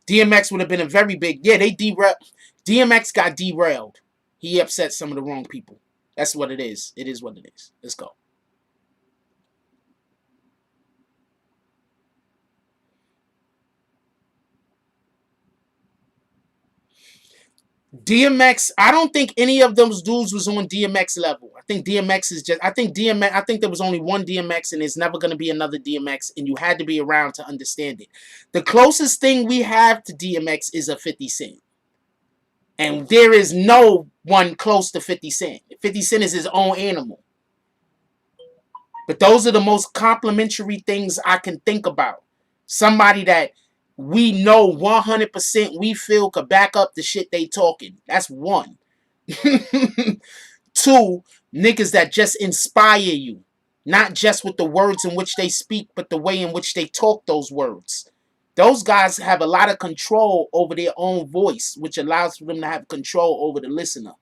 DMX would have been a very big. Yeah, they derailed. DMX got derailed. He upset some of the wrong people. That's what it is. It is what it is. Let's go. DMX, I don't think any of those dudes was on DMX level. I think DMX is just, I think there was only one DMX and there's never going to be another DMX and you had to be around to understand it. The closest thing we have to DMX is a 50 Cent. And there is no one close to 50 Cent. 50 Cent is his own animal. But those are the most complimentary things I can think about. Somebody that we know 100% we feel could back up the shit they talking. That's one. Two, niggas that just inspire you. Not just with the words in which they speak, but the way in which they talk those words. Those guys have a lot of control over their own voice, which allows for them to have control over the listener.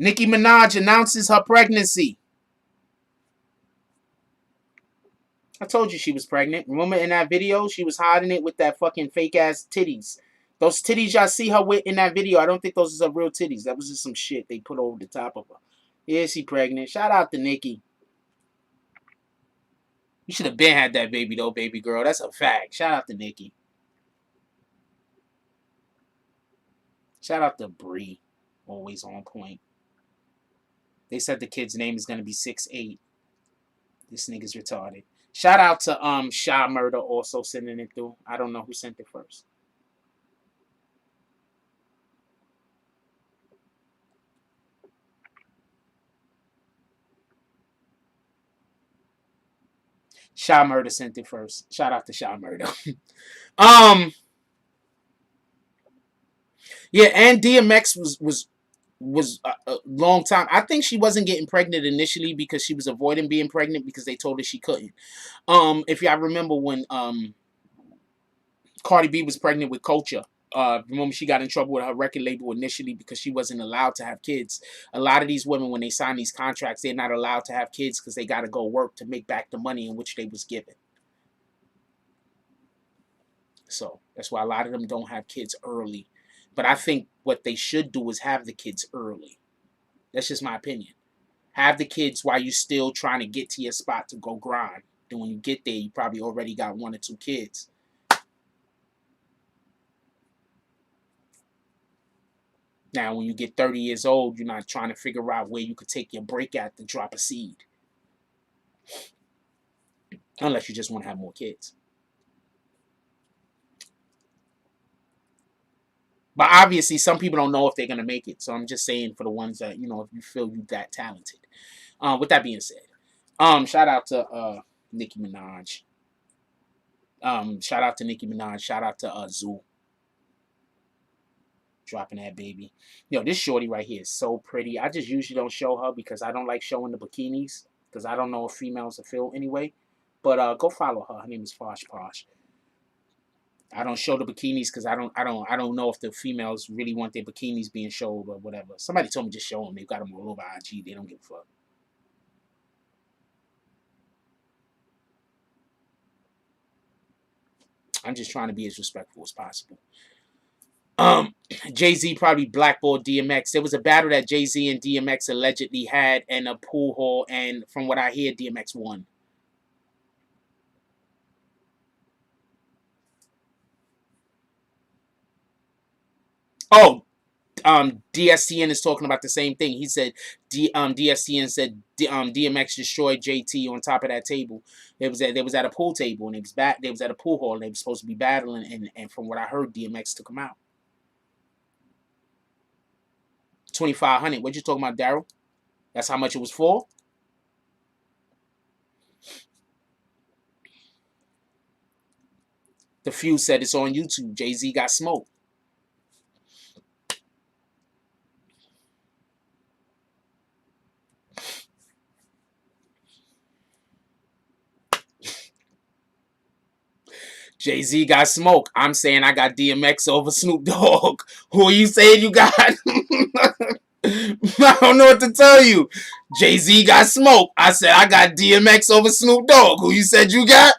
Nicki Minaj announces her pregnancy. I told you she was pregnant. Remember in that video, she was hiding it with that fucking fake ass titties. Those titties y'all see her with in that video, I don't think those are real titties. That was just some shit they put over the top of her. Yeah, she pregnant. Shout out to Nicki. You should have been had that baby though, baby girl. That's a fact. Shout out to Nicki. Shout out to Bree. Always on point. They said the kid's name is gonna be 6'8". This nigga's retarded. Shout out to Sha Murder also sending it through. I don't know who sent it first. Sha Murder sent it first. Shout out to Sha Murder. Yeah, and DMX was a long time. I think she wasn't getting pregnant initially because she was avoiding being pregnant because they told her she couldn't. If y'all remember when Cardi B was pregnant with Culture. Remember she got in trouble with her record label initially because she wasn't allowed to have kids. A lot of these women, when they sign these contracts, they're not allowed to have kids because they got to go work to make back the money in which they was given. So that's why a lot of them don't have kids early. But I think what they should do is have the kids early. That's just my opinion. Have the kids while you're still trying to get to your spot to go grind. Then when you get there, you probably already got 1 or 2 kids. Now, when you get 30 years old, you're not trying to figure out where you could take your break at to drop a seed. Unless you just want to have more kids. But obviously, some people don't know if they're going to make it. So I'm just saying for the ones that, if you feel you that talented. With that being said, shout out to Nicki Minaj. Shout out to Nicki Minaj. Shout out to Zoo. Dropping that baby. This shorty right here is so pretty. I just usually don't show her because I don't like showing the bikinis. Because I don't know if females are feel anyway. But go follow her. Her name is Fosh Posh. I don't show the bikinis because I don't know if the females really want their bikinis being showed or whatever. Somebody told me just show them. They've got them all over IG. They don't give a fuck. I'm just trying to be as respectful as possible. Jay-Z probably blackballed DMX. There was a battle that Jay-Z and DMX allegedly had in a pool hall, and from what I hear, DMX won. Oh, DSTN is talking about the same thing. He said DSTN said DMX destroyed JT on top of that table. They was at a pool table and they was at a pool hall and they were supposed to be battling, and from what I heard, DMX took him out. 2,500. What you talking about, Daryl? That's how much it was for? The Fuse said it's on YouTube. Jay-Z got smoked. Jay-Z got smoke. I'm saying I got DMX over Snoop Dogg. Who are you saying you got? I don't know what to tell you. Jay-Z got smoke. I said I got DMX over Snoop Dogg. Who you said you got?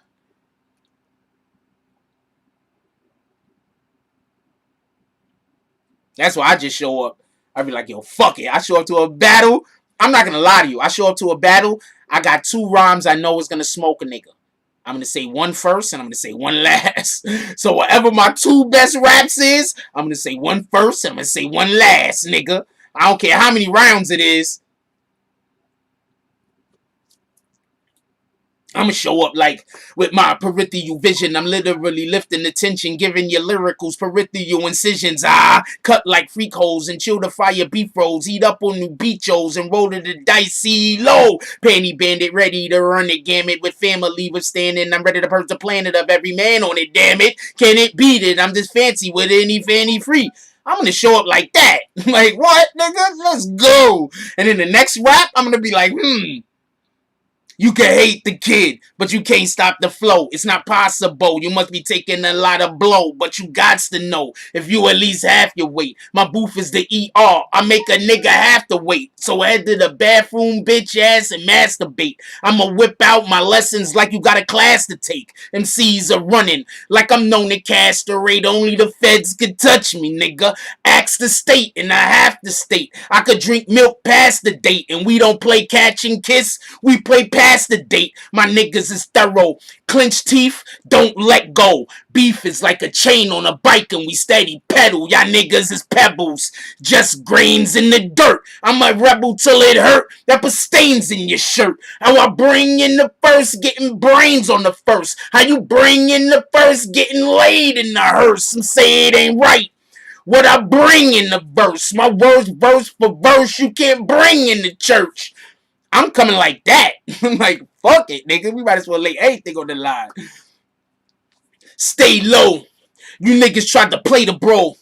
That's why I just show up. I be like, yo, fuck it. I show up to a battle. I'm not going to lie to you. I show up to a battle. I got 2 rhymes I know is going to smoke a nigga. I'm going to say one first and I'm going to say one last. So whatever my 2 best raps is, I'm going to say one first and I'm going to say one last, nigga. I don't care how many rounds it is. I'm going to show up like with my peripheral vision. I'm literally lifting the tension, giving your lyricals peripheral incisions. Cut like freak holes and chill the fire beef rolls. Eat up on new beachos and roll to the dice. Low panty bandit ready to run the gamut with family withstanding. I'm ready to purge the planet of every man on it, damn it. Can it beat it? I'm just fancy with any fanny free. I'm going to show up like that. Like, what, nigga? Let's go. And in the next rap, I'm going to be like, You can hate the kid, but you can't stop the flow. It's not possible. You must be taking a lot of blow, but you gots to know if you at least half your weight. My booth is the ER. I make a nigga have to wait. So head to the bathroom, bitch ass, and masturbate. I'ma whip out my lessons like you got a class to take. MCs are running like I'm known to castrate. Only the feds could touch me, nigga. Ask the state, and I have to state. I could drink milk past the date, and we don't play catch and kiss. We play past the date. My niggas is thorough. Clench teeth, don't let go. Beef is like a chain on a bike and we steady pedal. Y'all niggas is pebbles, just grains in the dirt. I'm a rebel till it hurt. That put stains in your shirt. How I bring in the first, getting brains on the first. How you bring in the first, getting laid in the hearse. Some say it ain't right. What I bring in the verse, my words verse for verse, you can't bring in the church. I'm coming like that. I'm like, fuck it, nigga. We might as well lay anything on the line. Stay low. You niggas tried to play the bro.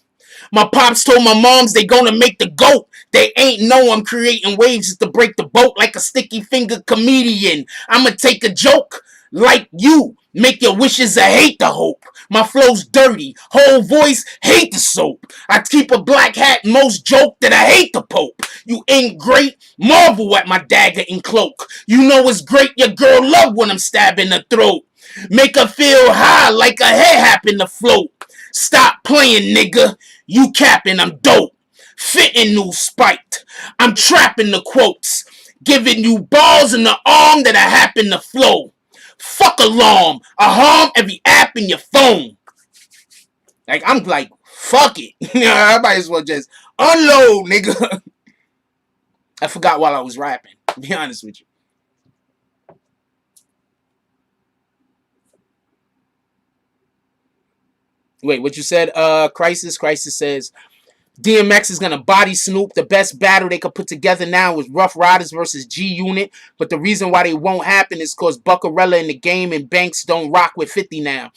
My pops told my moms they gonna make the GOAT. They ain't know I'm creating waves just to break the boat like a sticky finger comedian. I'ma take a joke like you. Make your wishes a hate the hope. My flow's dirty, whole voice hate the soap. I keep a black hat, most joke that I hate the Pope. You ain't great, marvel at my dagger and cloak. You know it's great, your girl love when I'm stabbing her throat. Make her feel high like her head happen to float. Stop playing, nigga. You capping, I'm dope. Fitting new spiked. I'm trapping the quotes. Giving you balls in the arm that I happen to flow. Fuck alarm. I harm every app in your phone. Like, I'm like, fuck it. I might as well just unload, nigga. I forgot while I was rapping, to be honest with you. Wait, what you said? Crisis says DMX is gonna body Snoop. The best battle they could put together now is Rough Riders versus G Unit. But the reason why they won't happen is because Buckarella in the game and Banks don't rock with 50 now.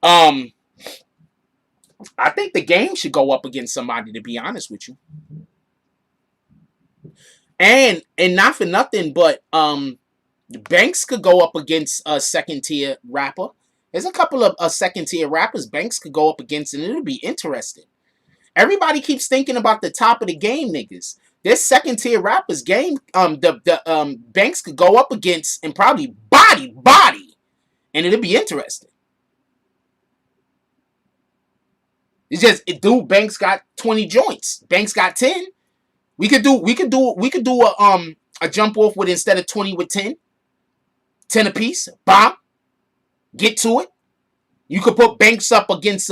I think the game should go up against somebody, to be honest with you. And not for nothing, but Banks could go up against a second tier rapper. There's a couple of second tier rappers Banks could go up against, and it'll be interesting. Everybody keeps thinking about the top of the game niggas. There's second tier rappers game. Banks could go up against and probably body, and it'll be interesting. It's just dude. Banks got 20 joints. Banks got 10. We could do a jump off with instead of 20 with 10 apiece. Bomb. Get to it. You could put Banks up against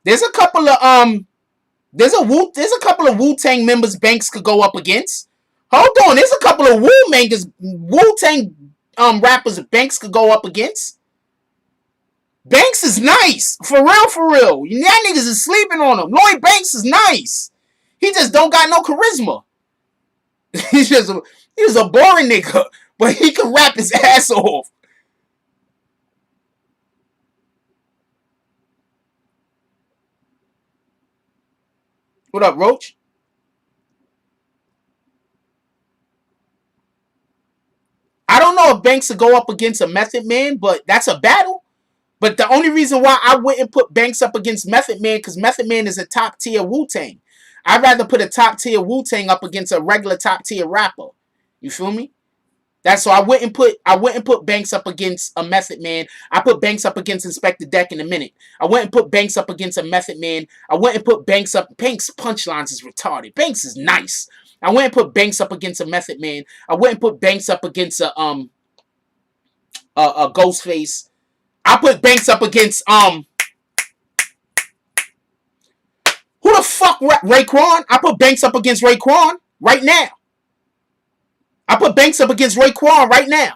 there's a couple of Wu-Tang members Banks could go up against. Hold on, there's a couple of Wu-Tang rappers Banks could go up against. Banks is nice. For real. Y'all niggas is sleeping on him. Lloyd Banks is nice. He just don't got no charisma. He's a boring nigga, but he can rap his ass off. What up, Roach? I don't know if Banks will go up against a Method Man, but that's a battle. But the only reason why I wouldn't put Banks up against Method Man, because Method Man is a top tier Wu-Tang. I'd rather put a top tier Wu-Tang up against a regular top tier rapper. You feel me? That's so I wouldn't put Banks up against a Method Man. I put Banks up against Inspector Deck in a minute. I wouldn't put Banks up against a Method Man. I wouldn't put Banks up. Banks punchlines is retarded. Banks is nice. I wouldn't put Banks up against a Method Man. I wouldn't put Banks up against a Ghostface. I put Banks up against who the fuck Raekwon? I put Banks up against Raekwon right now. I put Banks up against Raekwon right now.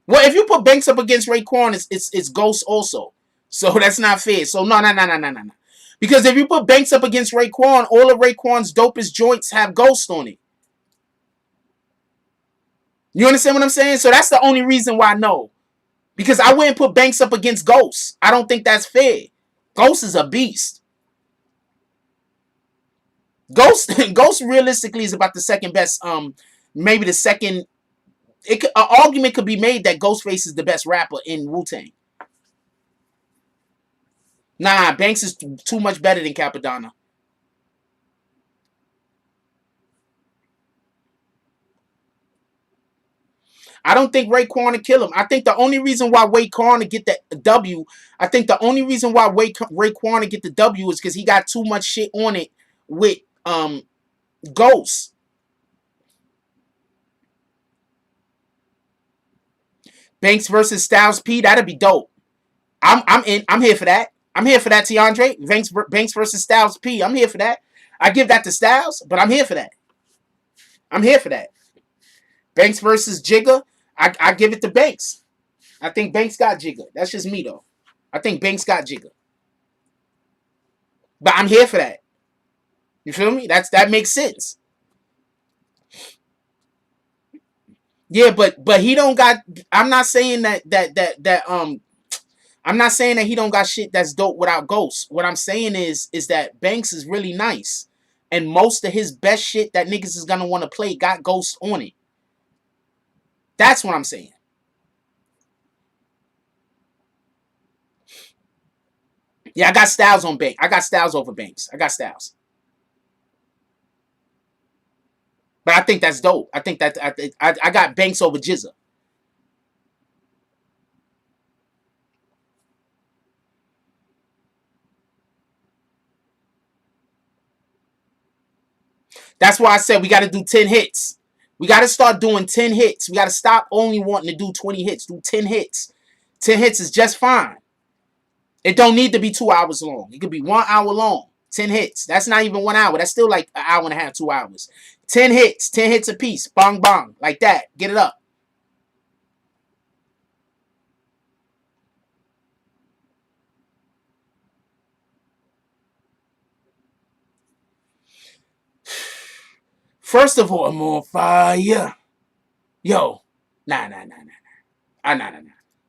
Well, if you put Banks up against Raekwon, it's Ghost also. So that's not fair. So no. Because if you put Banks up against Raekwon, all of Raekwon's dopest joints have Ghost on it. You understand what I'm saying? So that's the only reason why no. Because I wouldn't put Banks up against Ghost. I don't think that's fair. Ghost is a beast. Ghost realistically is about the second best. Maybe the second. An argument could be made that Ghostface is the best rapper in Wu-Tang. Nah, Banks is too much better than Capadonna. I don't think Raekwon will kill him. I think the only reason why Raekwon to get the W, I think the only reason why Raekwon to get the W is because he got too much shit on it with Ghost. Banks versus Styles P, that'd be dope. I'm here for that. I'm here for that, Tiandre. Banks versus Styles P. I'm here for that. I give that to Styles, but I'm here for that. I'm here for that. Banks versus Jigga, I give it to Banks. I think Banks got Jigga. That's just me though. I think Banks got Jigga. But I'm here for that. You feel me? That makes sense. Yeah, but he don't got. I'm not saying that I'm not saying that he don't got shit that's dope without Ghost. What I'm saying is that Banks is really nice, and most of his best shit that niggas is gonna want to play got Ghost on it. That's what I'm saying. Yeah, I got Styles on Banks. I got Styles over Banks. I got Styles. But I think that's dope. I think that I got Banks over Jizza. That's why I said we got to do 10 hits. We got to start doing 10 hits. We got to stop only wanting to do 20 hits. Do 10 hits. 10 hits is just fine. It don't need to be 2 hours long. It could be 1 hour long. 10 hits. That's not even 1 hour. That's still like an hour and a half, 2 hours. 10 hits. 10 hits a piece. Bong bong. Like that. Get it up. First of all, I'm on fire. Yo. Nah. Nah.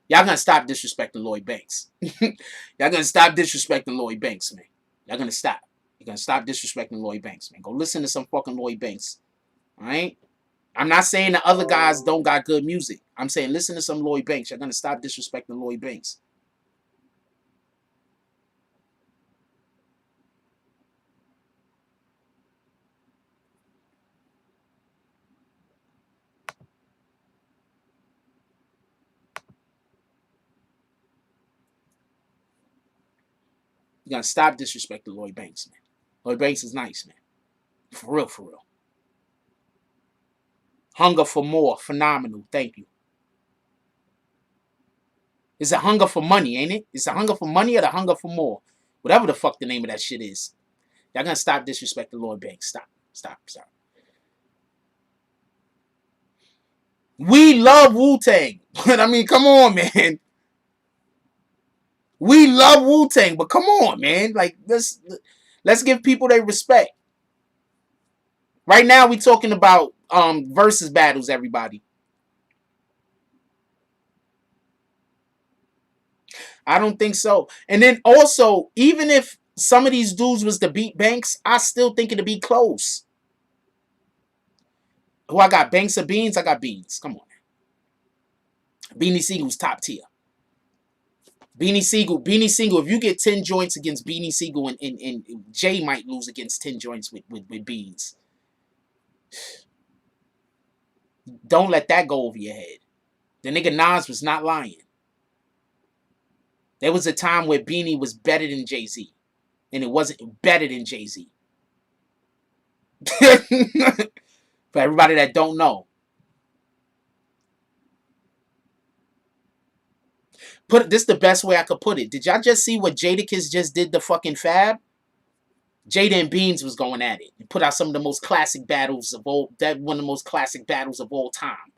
Y'all gonna stop disrespecting Lloyd Banks. Y'all gonna stop disrespecting Lloyd Banks, man. Y'all gonna stop. You're gonna stop disrespecting Lloyd Banks, man. Go listen to some fucking Lloyd Banks. Alright? I'm not saying the other guys don't got good music. I'm saying listen to some Lloyd Banks. You're gonna stop disrespecting Lloyd Banks. You're gonna stop disrespecting Lloyd Banks, man. Lloyd Banks is nice, man. For real, for real. Hunger for more. Phenomenal. Thank you. It's a hunger for money, ain't it? It's a hunger for money or the hunger for more. Whatever the fuck the name of that shit is. Y'all gonna stop disrespecting Lloyd Banks. Stop. We love Wu-Tang. But I mean, come on, man. We love Wu-Tang, but come on, man. Like, let's give people their respect. Right now, we talking about versus battles, everybody. I don't think so. And then also, even if some of these dudes was to beat Banks, I still think it'd be close. Who I got? Banks or Beans? I got Beans. Come on. Beanie Siegel's top tier. Beanie Siegel, if you get 10 joints against Beanie Siegel and Jay might lose against 10 joints with Beans. Don't let that go over your head. The nigga Nas was not lying. There was a time where Beanie was better than Jay-Z. And it wasn't better than Jay-Z. For everybody that don't know. This the best way I could put it. Did y'all just see what Jadakiss just did to fucking Fab? Jada and Beans was going at it. He put out some of the most classic battles of all. That one of the most classic battles of all time.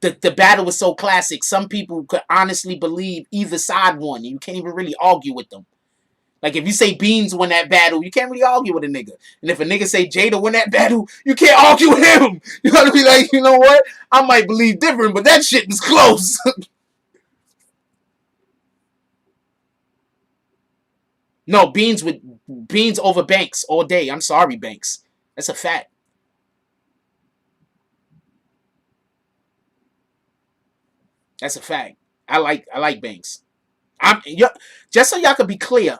The battle was so classic. Some people could honestly believe either side won. You can't even really argue with them. Like if you say Beans won that battle, you can't really argue with a nigga. And if a nigga say Jada won that battle, you can't argue with him. You gotta be like, you know what? I might believe different, but that shit was close. No, Beans over Banks all day. I'm sorry, Banks. That's a fact. That's a fact. I like Banks. Just so y'all could be clear.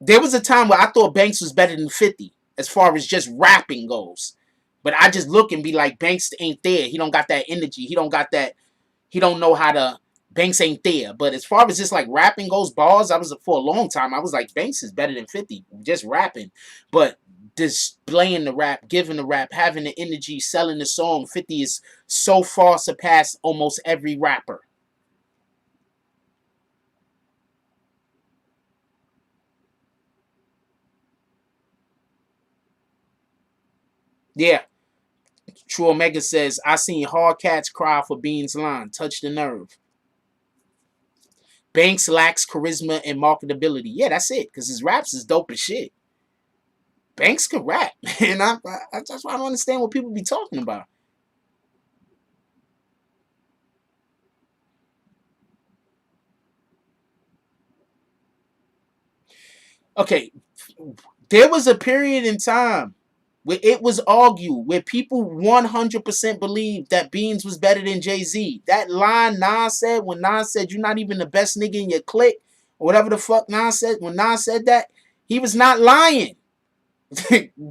There was a time where I thought Banks was better than 50 as far as just rapping goes. But I just look and be like, Banks ain't there. He don't got that energy. He don't got that. He don't know how to. Banks ain't there. But as far as just like rapping goes, bars, for a long time, I was like, Banks is better than 50. Just rapping. But displaying the rap, giving the rap, having the energy, selling the song, 50 is so far surpassed almost every rapper. Yeah. True Omega says, I seen hard cats cry for Beans' line. Touch the nerve. Banks lacks charisma and marketability. Yeah, that's it. Because his raps is dope as shit. Banks could rap, and that's why I don't understand what people be talking about. Okay, there was a period in time where it was argued, where people 100% believed that Beans was better than Jay-Z. That line Nas said, when Nas said, "You're not even the best nigga in your clique," or whatever the fuck Nas said, when Nas said that, he was not lying.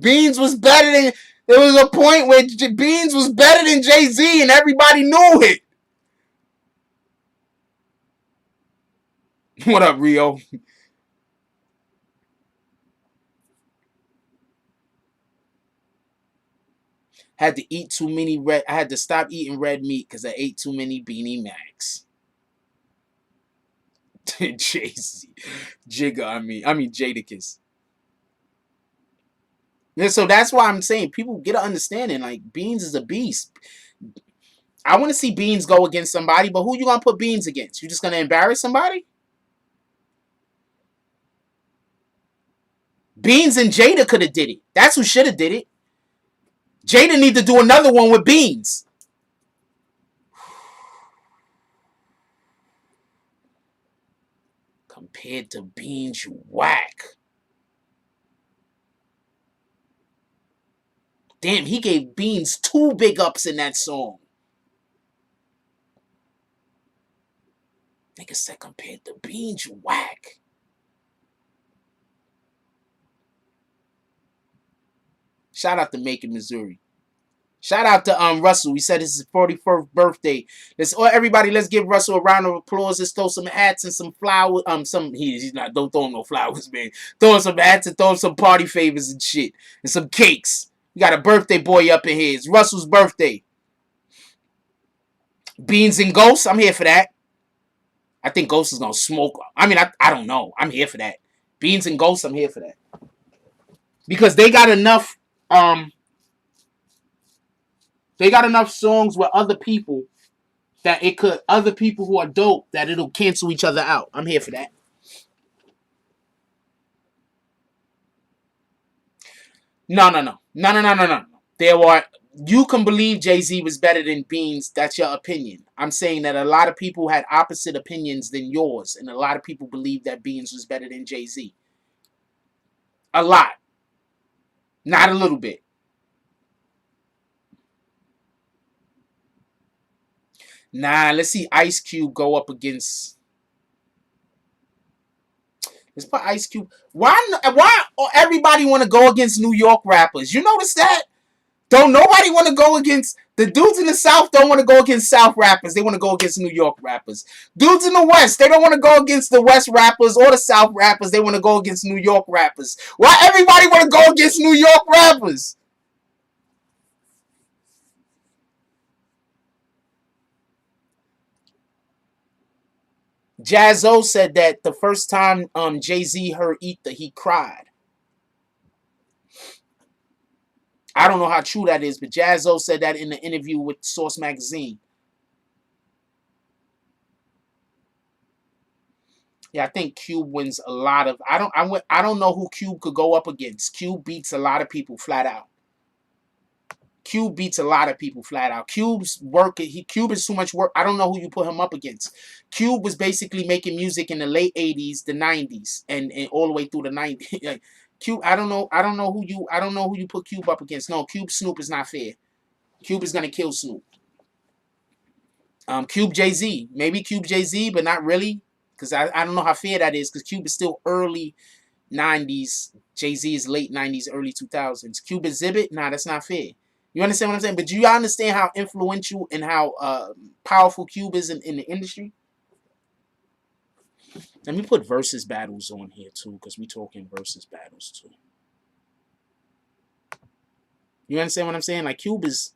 Beans was better than, there was a point where Beans was better than Jay-Z and everybody knew it. What up, Rio? Had to eat too many red. I had to stop eating red meat because I ate too many Beanie Macs. Jay-Z. Jigga, I mean Jadakiss. Yeah, so that's why I'm saying people get an understanding. Like, Beans is a beast. I want to see Beans go against somebody, but who you gonna put Beans against? You just gonna embarrass somebody? Beans and Jada could have did it. That's who should have did it. Jada need to do another one with Beans. Compared to Beans, you whack. Damn, he gave Beans 2 big ups in that song. Nigga said compared to Beans, you whack. Shout out to Macon, Missouri. Shout out to Russell. He said it's his 41st birthday. Everybody, let's give Russell a round of applause. Let's throw some hats and some flowers. He's not. Don't throw him no flowers, man. Throw him some hats and throw him some party favors and shit and some cakes. We got a birthday boy up in here. It's Russell's birthday. Beans and Ghosts. I'm here for that. I think Ghost is gonna smoke. I mean, I don't know. I'm here for that. Beans and Ghosts. I'm here for that because they got enough. They got enough songs with other people that it could, other people who are dope, that it'll cancel each other out. I'm here for that. No. There are, you can believe Jay-Z was better than Beans. That's your opinion. I'm saying that a lot of people had opposite opinions than yours, and a lot of people believe that Beans was better than Jay-Z. A lot. Not a little bit. Nah, let's see Ice Cube go up against. Let's put Ice Cube. Why everybody want to go against New York rappers? You notice that? Don't nobody want to go against the dudes in the South. Don't want to go against South rappers. They want to go against New York rappers. Dudes in the West, they don't want to go against the West rappers or the South rappers. They want to go against New York rappers. Why everybody want to go against New York rappers? Jaz-O said that the first time Jay-Z heard Ether, he cried. I don't know how true that is, but Jaz-O said that in the interview with Source Magazine. Yeah, I think Cube wins a lot of. I don't know who Cube could go up against. Cube beats a lot of people flat out. Cube beats a lot of people flat out. Cube's work, Cube is too much work. I don't know who you put him up against. Cube was basically making music in the late 80s, the 90s, and all the way through the 90s. Like, Cube, I don't know who you put Cube up against. No, Cube Snoop is not fair. Cube is gonna kill Snoop. Cube Jay-Z. Maybe Cube Jay-Z, but not really. Because I don't know how fair that is, because Cube is still early 90s. Jay-Z is late 90s, early 2000s. Cube Exhibit? Nah, that's not fair. You understand what I'm saying? But do you understand how influential and how powerful Cube is in the industry? Let me put versus battles on here too, because we talking versus battles too. You understand what I'm saying? Like, Cube is...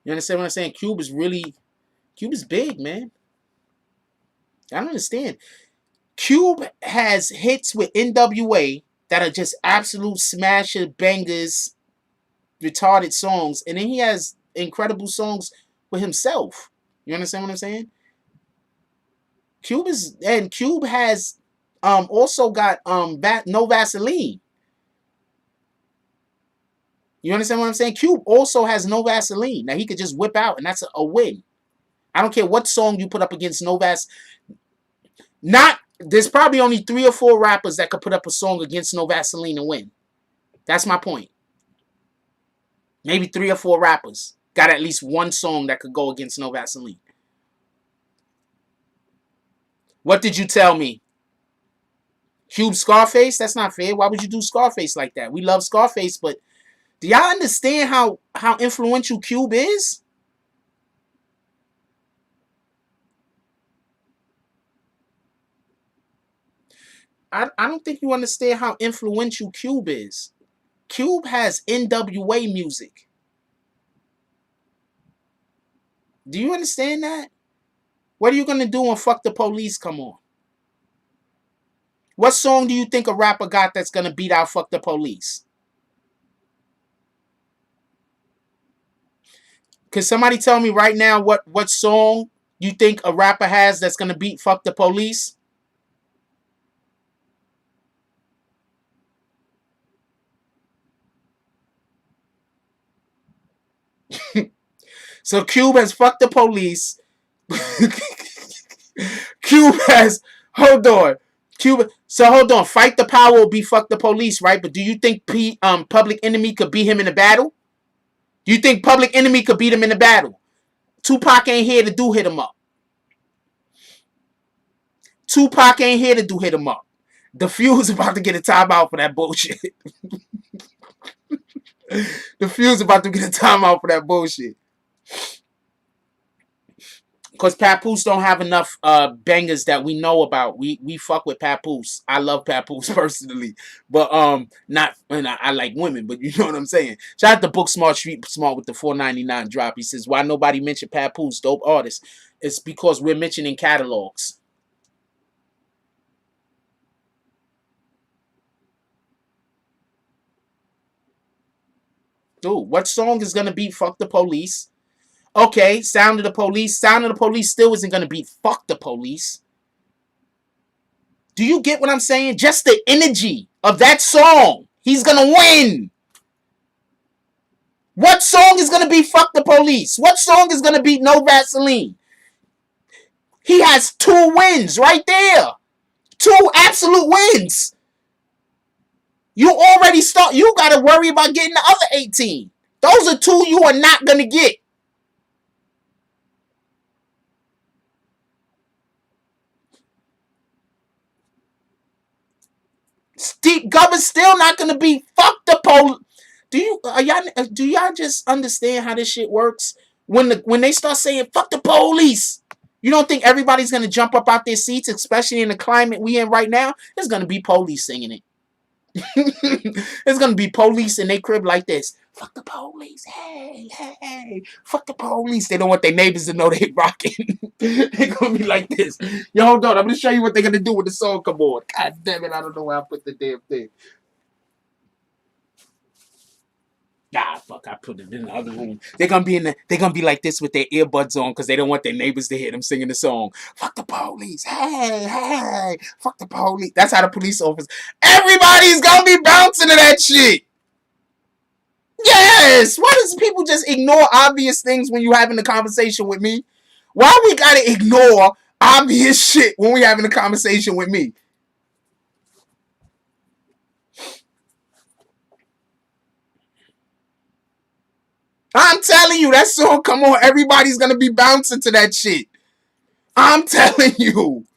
You understand what I'm saying? Cube is big, man. I don't understand. Cube has hits with NWA that are just absolute smasher bangers retarded songs, and then he has incredible songs with himself. You understand what I'm saying? Cube has also got No Vaseline. You understand what I'm saying? Cube also has No Vaseline. Now he could just whip out, and that's a win. I don't care what song you put up against No Vas. There's probably only 3 or 4 rappers that could put up a song against No Vaseline and win. That's my point. Maybe 3 or 4 rappers got at least one song that could go against No Vaseline. What did you tell me? Cube Scarface? That's not fair. Why would you do Scarface like that? We love Scarface, but do y'all understand how influential Cube is? I don't think you understand how influential Cube is. Cube has NWA music. Do you understand that? What are you going to do when Fuck the Police come on? What song do you think a rapper got that's going to beat out Fuck the Police? Could somebody tell me right now what song you think a rapper has that's going to beat Fuck the Police? So Cube has Fuck the Police. Cube has, hold on. Fight the Power will be Fuck the Police, right? But do you think Public Enemy could beat him in a battle? Do you think Public Enemy could beat him in a battle? Tupac ain't here to do Hit 'em Up. Tupac ain't here to do Hit 'em Up. The Fuse about to get a timeout for that bullshit. The Fuse about to get a timeout for that bullshit. Because Papoose don't have enough bangers that we know about. We fuck with Papoose. I love Papoose personally. But not, and I like women, but you know what I'm saying. Shout out to Book Smart Street Smart with the $4.99 drop. He says, why nobody mention Papoose, dope artist? It's because we're mentioning catalogs. Dude, what song is gonna beat Fuck the Police? Okay, Sound of the Police. Sound of the Police still isn't gonna beat Fuck the Police. Do you get what I'm saying? Just the energy of that song. He's gonna win. What song is gonna beat Fuck the Police? What song is gonna beat No Vaseline? He has 2 wins right there. 2 absolute wins. You gotta worry about getting the other 18. Those are 2 you are not gonna get. Steve Govern's still not gonna be Fuck the Police. Do y'all just understand how this shit works? When they start saying Fuck the Police, you don't think everybody's gonna jump up out their seats, especially in the climate we in right now? There's gonna be police singing it. There's gonna be police in their crib like this. Fuck the police, hey, hey, fuck the police. They don't want their neighbors to know they rocking. They're gonna be like this. Yo, hold on, I'm gonna show you what they're gonna do when the song come on. God damn it, I don't know where I put the damn thing. Nah, fuck, I put it in the other room. They're gonna be like this with their earbuds on because they don't want their neighbors to hear them singing the song. Fuck the police. Hey, hey, fuck the police. That's how the police officer. Everybody's gonna be bouncing to that shit. Yes! Why does people just ignore obvious things when you having a conversation with me? Why we gotta ignore obvious shit when we having a conversation with me? I'm telling you, that song come on, everybody's gonna be bouncing to that shit. I'm telling you.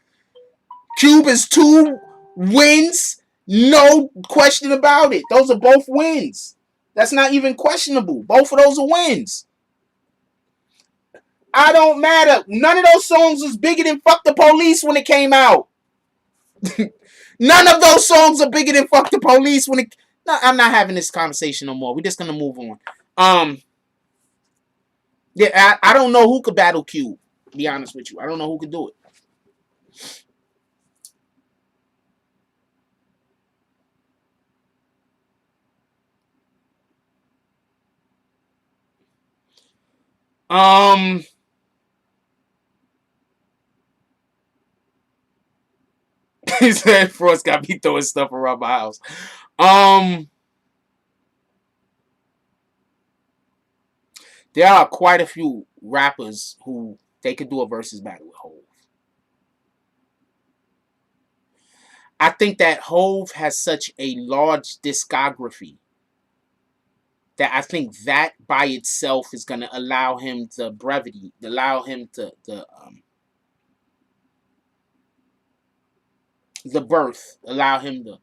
Cube is 2 wins, no question about it. Those are both wins. That's not even questionable. Both of those are wins. I don't matter. None of those songs was bigger than Fuck the Police when it came out. None of those songs are bigger than Fuck the Police when it... No, I'm not having this conversation no more. We're just gonna move on. Yeah, I don't know who could battle Cube. To be honest with you, I don't know who could do it. He said Frost got me throwing stuff around my house. There are quite a few rappers who they could do a versus battle with Hov. I think that Hov has such a large discography that I think that by itself is going to allow him the brevity, allow him the birth, allow him the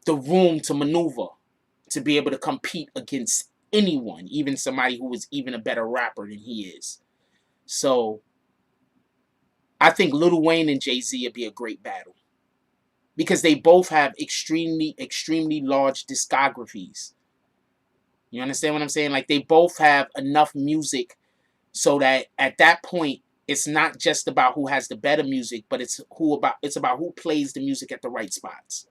the room to maneuver, to be able to compete against anyone, even somebody who is even a better rapper than he is. So I think Lil Wayne and Jay-Z would be a great battle because they both have extremely, extremely large discographies. You understand what I'm saying? Like, they both have enough music so that at that point, it's not just about who has the better music, but it's about who plays the music at the right spots.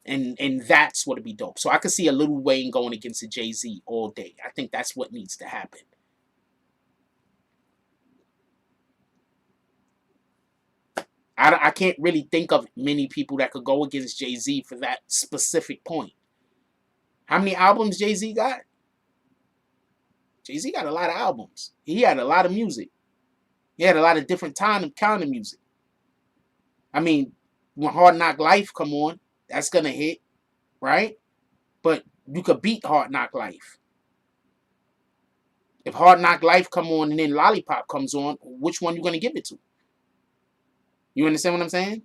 And that's what would be dope. So I could see a Lil Wayne going against a Jay-Z all day. I think that's what needs to happen. I can't really think of many people that could go against Jay-Z for that specific point. How many albums Jay-Z got? Jay-Z got a lot of albums. He had a lot of music. He had a lot of different kind of music. I mean, when Hard Knock Life come on, that's gonna hit, right? But you could beat Hard Knock Life. If Hard Knock Life come on and then Lollipop comes on, which one you gonna give it to? You understand what I'm saying?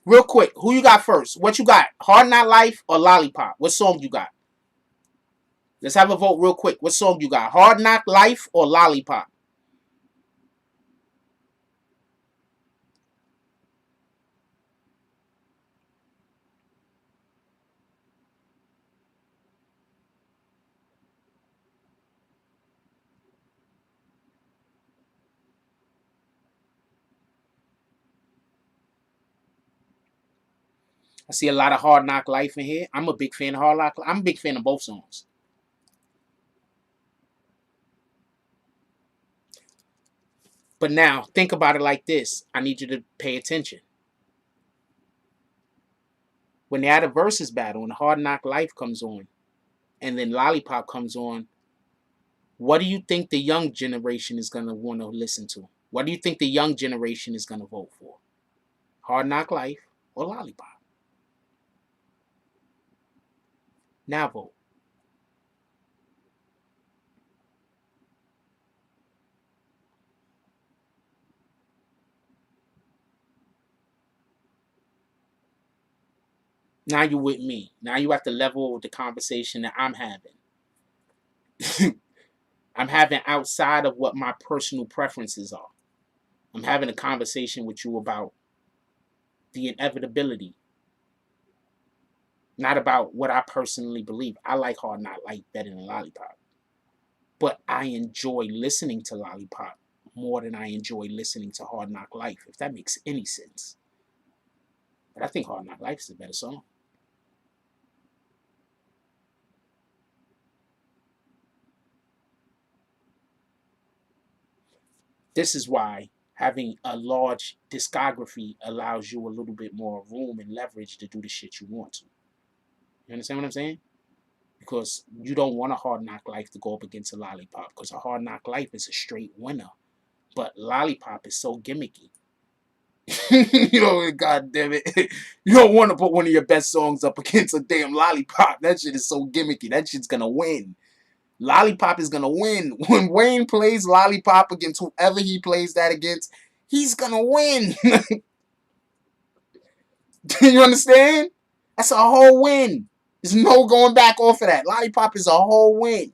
Real quick, who you got first? What you got? Hard Knock Life or Lollipop? What song you got? Let's have a vote real quick. What song you got? Hard Knock Life or Lollipop? I see a lot of Hard Knock Life in here. I'm a big fan of Hard Knock. I'm a big fan of both songs. But now, think about it like this. I need you to pay attention. When they had a versus battle and Hard Knock Life comes on, and then Lollipop comes on, what do you think the young generation is going to want to listen to? What do you think the young generation is going to vote for? Hard Knock Life or Lollipop? Now vote. Now you're with me. Now you're at the level of the conversation that I'm having. I'm having outside of what my personal preferences are. I'm having a conversation with you about the inevitability, not about what I personally believe. I like Hard Knock Life better than Lollipop. But I enjoy listening to Lollipop more than I enjoy listening to Hard Knock Life, if that makes any sense. But I think Hard Knock Life is a better song. This is why having a large discography allows you a little bit more room and leverage to do the shit you want to. You understand what I'm saying? Because you don't want a Hard Knock Life to go up against a Lollipop, because a Hard Knock Life is a straight winner. But Lollipop is so gimmicky. You know, God damn it. You don't want to put one of your best songs up against a damn Lollipop. That shit is so gimmicky. That shit's gonna win. Lollipop is gonna win. When Wayne plays Lollipop against whoever he plays that against, he's gonna win. You understand? That's a whole win. There's no going back off of that. Lollipop is a whole win.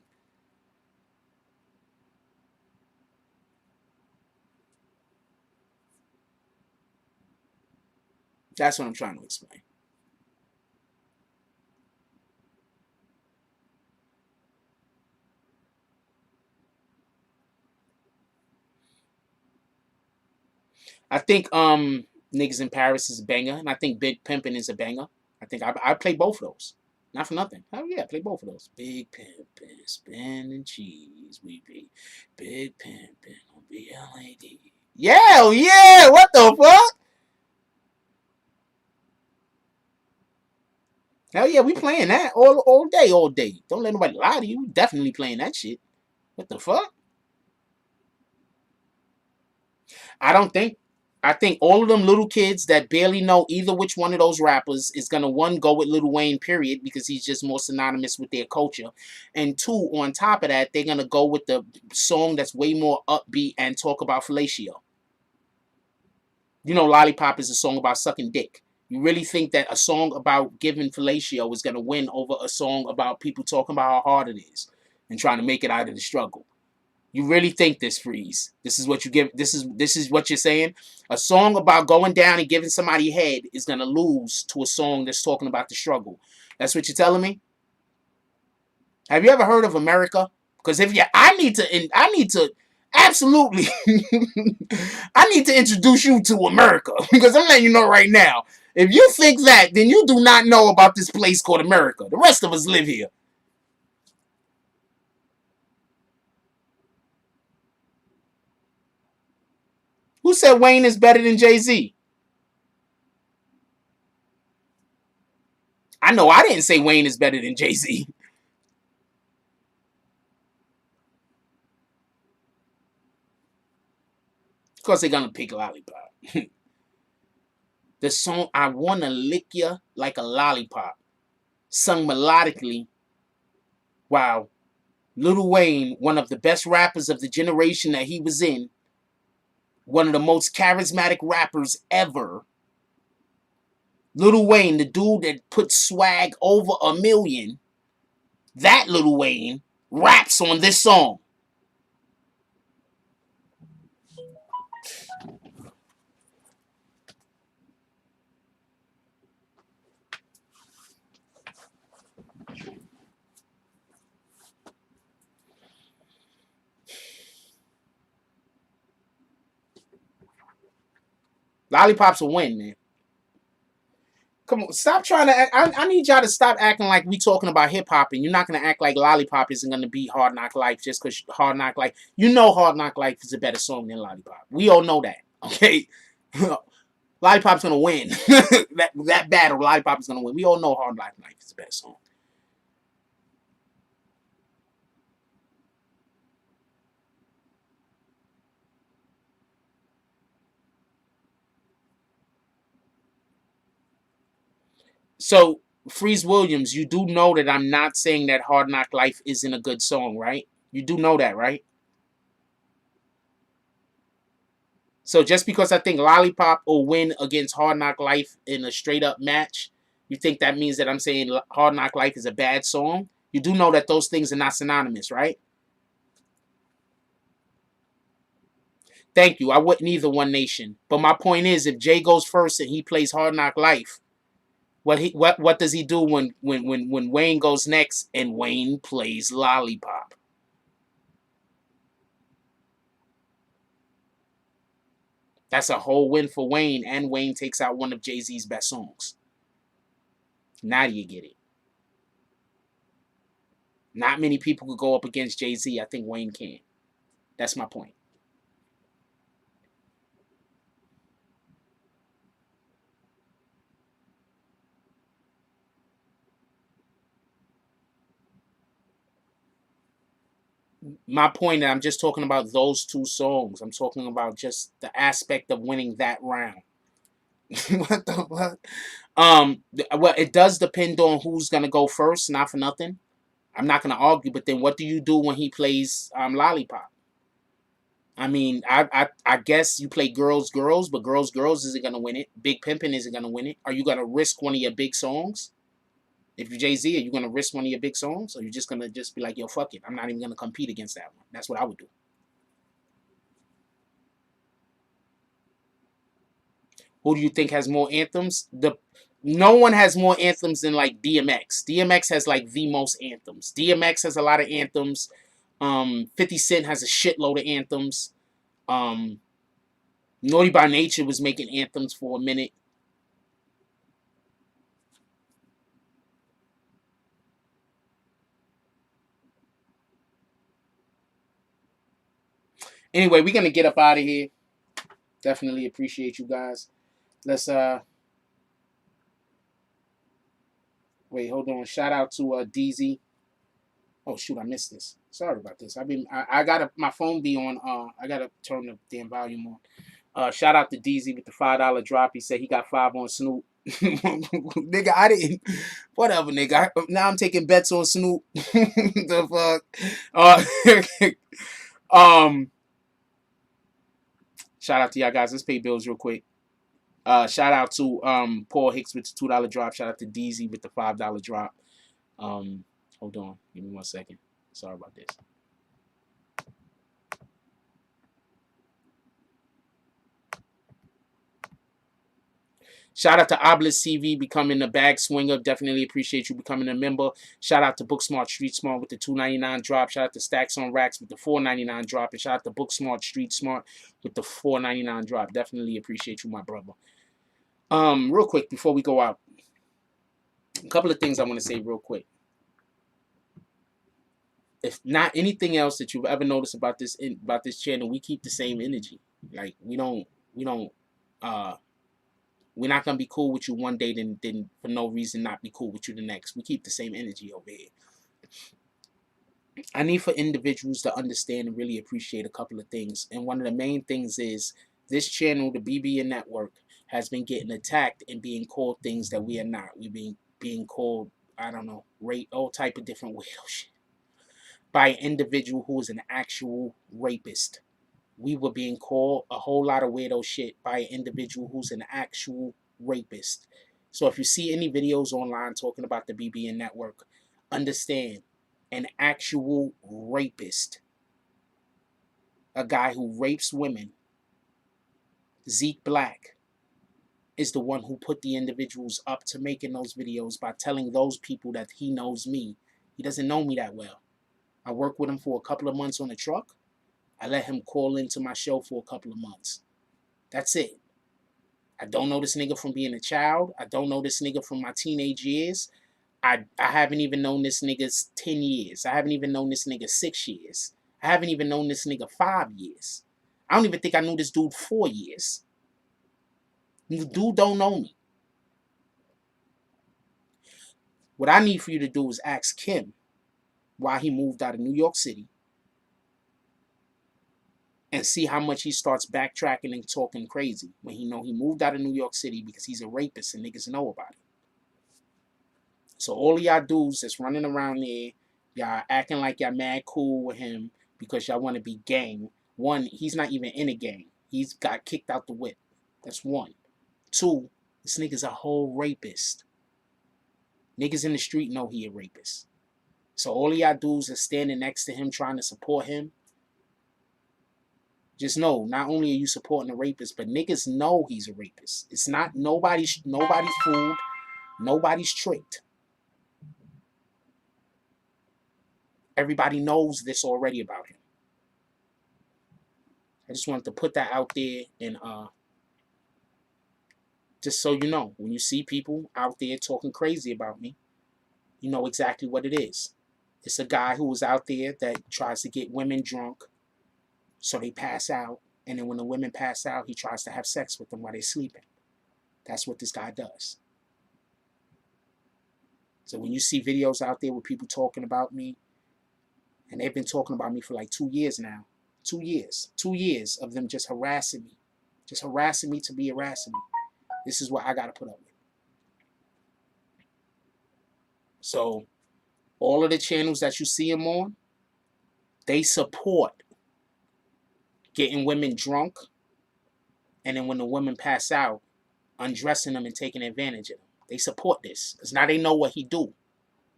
That's what I'm trying to explain. I think Niggas in Paris is a banger, and I think Big Pimpin' is a banger. I think I play both of those. Not for nothing. Oh yeah, play both of those. Big pimpin', spinning cheese, we be big pimpin' on BLAD. Yeah, yeah. What the fuck? Hell yeah, we playing that all day, all day. Don't let nobody lie to you. We definitely playing that shit. What the fuck? I don't think. I think all of them little kids that barely know either which one of those rappers is gonna, one, go with Lil Wayne, period, because he's just more synonymous with their culture, and two, on top of that, they're gonna go with the song that's way more upbeat and talk about fellatio. You know, Lollipop is a song about sucking dick. You really think that a song about giving fellatio is gonna win over a song about people talking about how hard it is and trying to make it out of the struggle? You really think this, Freeze? This is what you give. This is what you're saying. A song about going down and giving somebody head is gonna lose to a song that's talking about the struggle. That's what you're telling me. Have you ever heard of America? Because if you, I need to absolutely, I need to introduce you to America, because I'm letting you know right now. If you think that, then you do not know about this place called America. The rest of us live here. Who said Wayne is better than Jay-Z? I know I didn't say Wayne is better than Jay-Z. Of course they're gonna pick Lollipop. The song I Wanna Lick Ya Like a Lollipop, sung melodically. Wow. Lil Wayne, one of the best rappers of the generation that he was in, one of the most charismatic rappers ever. Lil Wayne, the dude that put swag over 1,000,000, that Lil Wayne raps on this song. Lollipop's a win, man. Come on, stop trying to act. I need y'all to stop acting like we talking about hip hop, and you're not gonna act like Lollipop isn't gonna beat Hard Knock Life just because Hard Knock Life. You know Hard Knock Life is a better song than Lollipop. We all know that, okay? Lollipop's gonna win. that battle, Lollipop is gonna win. We all know Hard Knock Life is the best song. So, Freeze Williams, you do know that I'm not saying that Hard Knock Life isn't a good song, right? You do know that, right? So just because I think Lollipop will win against Hard Knock Life in a straight up match, you think that means that I'm saying Hard Knock Life is a bad song? You do know that those things are not synonymous, right? Thank you. I wouldn't either, One Nation. But my point is, if Jay goes first and he plays Hard Knock Life, what does he do when Wayne goes next and Wayne plays Lollipop? That's a whole win for Wayne, and Wayne takes out one of Jay-Z's best songs. Now do you get it? Not many people could go up against Jay-Z. I think Wayne can. That's my point. My point that I'm just talking about those two songs. I'm talking about just the aspect of winning that round. What the fuck? Well, it does depend on who's gonna go first. Not for nothing. I'm not gonna argue. But then, what do you do when he plays Lollipop? I mean, I guess you play Girls Girls, but Girls Girls isn't gonna win it. Big Pimpin' isn't gonna win it. Are you gonna risk one of your big songs? If you're Jay-Z, are you gonna risk one of your big songs? Or are you just gonna just be like, yo, fuck it. I'm not even gonna compete against that one. That's what I would do. Who do you think has more anthems? No one has more anthems than like DMX. DMX has like the most anthems. DMX has a lot of anthems. 50 Cent has a shitload of anthems. Naughty by Nature was making anthems for a minute. Anyway, we're gonna get up out of here. Definitely appreciate you guys. Let's wait, hold on. Shout out to DZ. Oh shoot, I missed this. Sorry about this. I gotta my phone be on I gotta turn the damn volume on. Shout out to DZ with the $5 drop. He said he got 5 on Snoop. Nigga, I didn't. Whatever, nigga. Now I'm taking bets on Snoop. The fuck. Shout out to y'all guys. Let's pay bills real quick. Shout out to Paul Hicks with the $2 drop. Shout out to DZ with the $5 drop. Hold on. Give me 1 second. Sorry about this. Shout out to Obelisk TV becoming a bag swinger. Definitely appreciate you becoming a member. Shout out to Booksmart Street Smart with the $2.99 drop. Shout out to Stacks on Racks with the $4.99 drop. And shout out to Booksmart Street Smart with the $4.99 drop. Definitely appreciate you, my brother. Real quick before we go out, a couple of things I want to say real quick. If not anything else that you've ever noticed about this channel, we keep the same energy. Like we're not gonna be cool with you one day, then for no reason not be cool with you the next. We keep the same energy over here. I need for individuals to understand and really appreciate a couple of things. And one of the main things is this channel, the BBN Network, has been getting attacked and being called things that we are not. We being called, I don't know, rape, all type of different weirdo shit by an individual who is an actual rapist. We were being called a whole lot of weirdo shit by an individual who's an actual rapist. So if you see any videos online talking about the BBN Network, understand, an actual rapist, a guy who rapes women, Zeke Black, is the one who put the individuals up to making those videos by telling those people that he knows me. He doesn't know me that well. I worked with him for a couple of months on the truck. I let him call into my show for a couple of months. That's it. I don't know this nigga from being a child. I don't know this nigga from my teenage years. I haven't even known this nigga's 10 years. I haven't even known this nigga 6 years. I haven't even known this nigga 5 years. I don't even think I knew this dude 4 years. The dude don't know me. What I need for you to do is ask him why he moved out of New York City and see how much he starts backtracking and talking crazy when he know he moved out of New York City because he's a rapist and niggas know about it. So all of y'all dudes that's running around there, y'all acting like y'all mad cool with him because y'all want to be gang. One, he's not even in a gang. He's got kicked out the whip. That's one. Two, this nigga's a whole rapist. Niggas in the street know he a rapist. So all of y'all dudes are standing next to him trying to support him. Just know, not only are you supporting a rapist, but niggas know he's a rapist. It's not nobody's fooled, nobody's tricked. Everybody knows this already about him. I just wanted to put that out there and just so you know, when you see people out there talking crazy about me, you know exactly what it is. It's a guy who was out there that tries to get women drunk so they pass out, and then when the women pass out, he tries to have sex with them while they're sleeping. That's what this guy does. So when you see videos out there with people talking about me, and they've been talking about me for like 2 years now, 2 years. 2 years of them just harassing me. Just harassing me to be harassing me. This is what I got to put up with. So all of the channels that you see him on, they support getting women drunk, and then when the women pass out, undressing them and taking advantage of them. They support this because now they know what he do.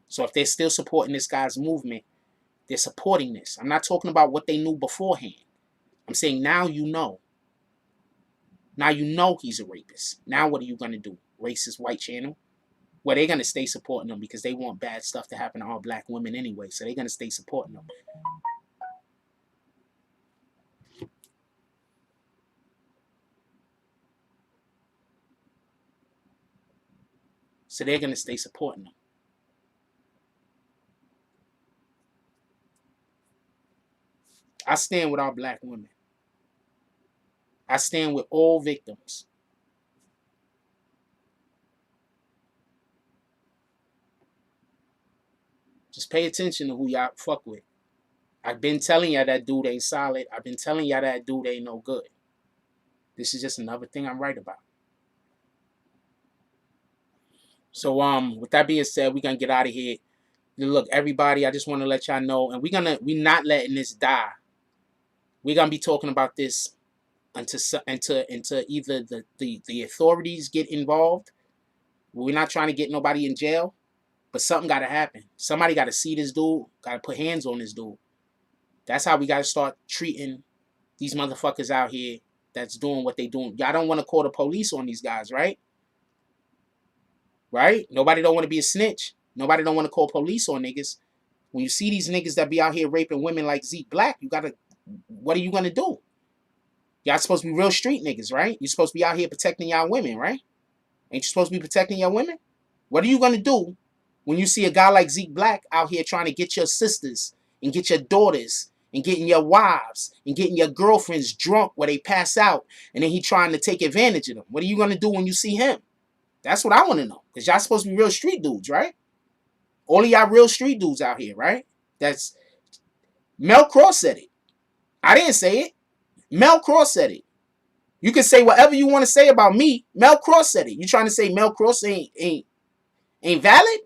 So if they're still supporting this guy's movement, they're supporting this. I'm not talking about what they knew beforehand. I'm saying now you know. Now you know he's a rapist. Now what are you going to do? Racist white channel? Well, they're going to stay supporting them because they want bad stuff to happen to all black women anyway. So they're going to stay supporting them. So they're going to stay supporting them. I stand with all black women. I stand with all victims. Just pay attention to who y'all fuck with. I've been telling y'all that dude ain't solid. I've been telling y'all that dude ain't no good. This is just another thing I'm right about. So with that being said, we're gonna get out of here. Look, everybody, I just want to let y'all know, and we're not letting this die. We're gonna be talking about this until either the authorities get involved. We're not trying to get nobody in jail, but something gotta happen. Somebody gotta see this dude, gotta put hands on this dude. That's how we gotta start treating these motherfuckers out here that's doing what they doing. Y'all don't want to call the police on these guys, right? Right? Nobody don't want to be a snitch. Nobody don't want to call police on niggas. When you see these niggas that be out here raping women like Zeke Black, you gotta, what are you gonna do? Y'all supposed to be real street niggas, right? You supposed to be out here protecting y'all women, right? Ain't you supposed to be protecting your women? What are you gonna do when you see a guy like Zeke Black out here trying to get your sisters and get your daughters and getting your wives and getting your girlfriends drunk where they pass out, and then he trying to take advantage of them? What are you gonna do when you see him? That's what I want to know. Because y'all supposed to be real street dudes, right? All of y'all real street dudes out here, right? That's Mel Cross said it. I didn't say it. Mel Cross said it. You can say whatever you want to say about me. Mel Cross said it. You trying to say Mel Cross ain't valid?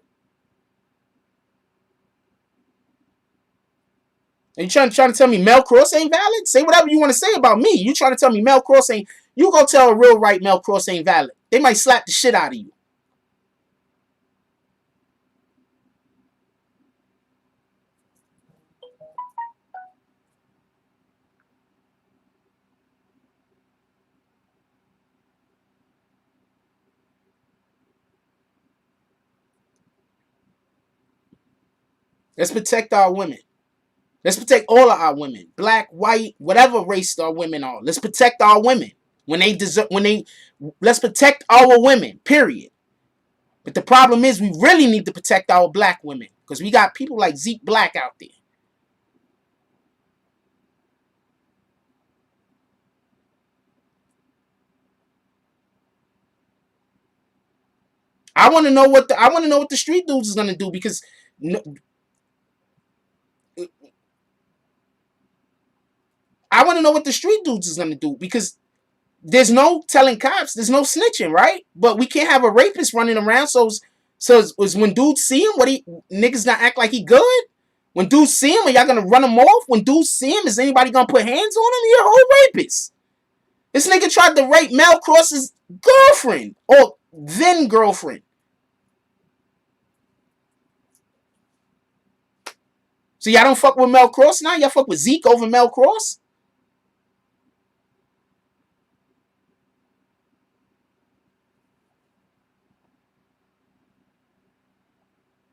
Are you trying to tell me Mel Cross ain't valid? Say whatever you want to say about me. You trying to tell me Mel Cross ain't? You go tell a real right Mel Cross ain't valid. They might slap the shit out of you. Let's protect our women. Let's protect all of our women. Black, white, whatever race our women are. Let's protect our women. Let's protect our women, period. But the problem is we really need to protect our black women. Because we got people like Zeke Black out there. I want to know what the street dudes is gonna do, because I want to know what the street dudes is gonna do, because there's no telling cops, there's no snitching, right? But we can't have a rapist running around. So when dudes see him, niggas not act like he good? When dudes see him, are y'all gonna run him off? When dudes see him, is anybody gonna put hands on him? You're a whole rapist. This nigga tried to rape Mel Cross's girlfriend, or then girlfriend. So y'all don't fuck with Mel Cross now? Y'all fuck with Zeke over Mel Cross?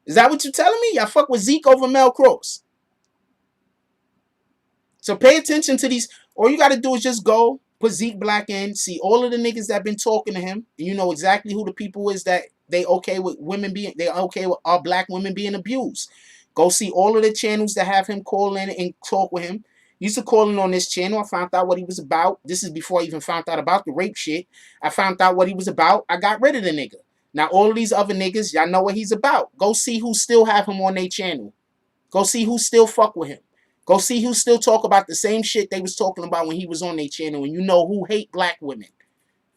Is that what you're telling me? Y'all fuck with Zeke over Mel Cross? So pay attention to these. All you got to do is just go, put Zeke Black in, see all of the niggas that been talking to him, and you know exactly who the people is that they okay with our black women being abused. Go see all of the channels that have him call in and talk with him. Used to call in on this channel. I found out what he was about. This is before I even found out about the rape shit. I found out what he was about. I got rid of the nigga. Now all of these other niggas, y'all know what he's about. Go see who still have him on their channel. Go see who still fuck with him. Go see who still talk about the same shit they was talking about when he was on their channel. And you know who hate black women.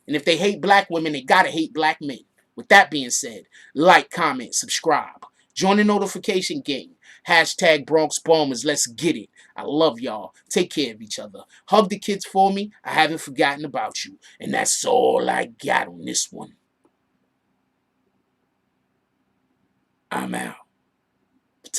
And if they hate black women, they gotta hate black men. With that being said, like, comment, subscribe. Join the notification gang. Hashtag Bronx Bombers. Let's get it. I love y'all. Take care of each other. Hug the kids for me. I haven't forgotten about you. And that's all I got on this one. I'm out.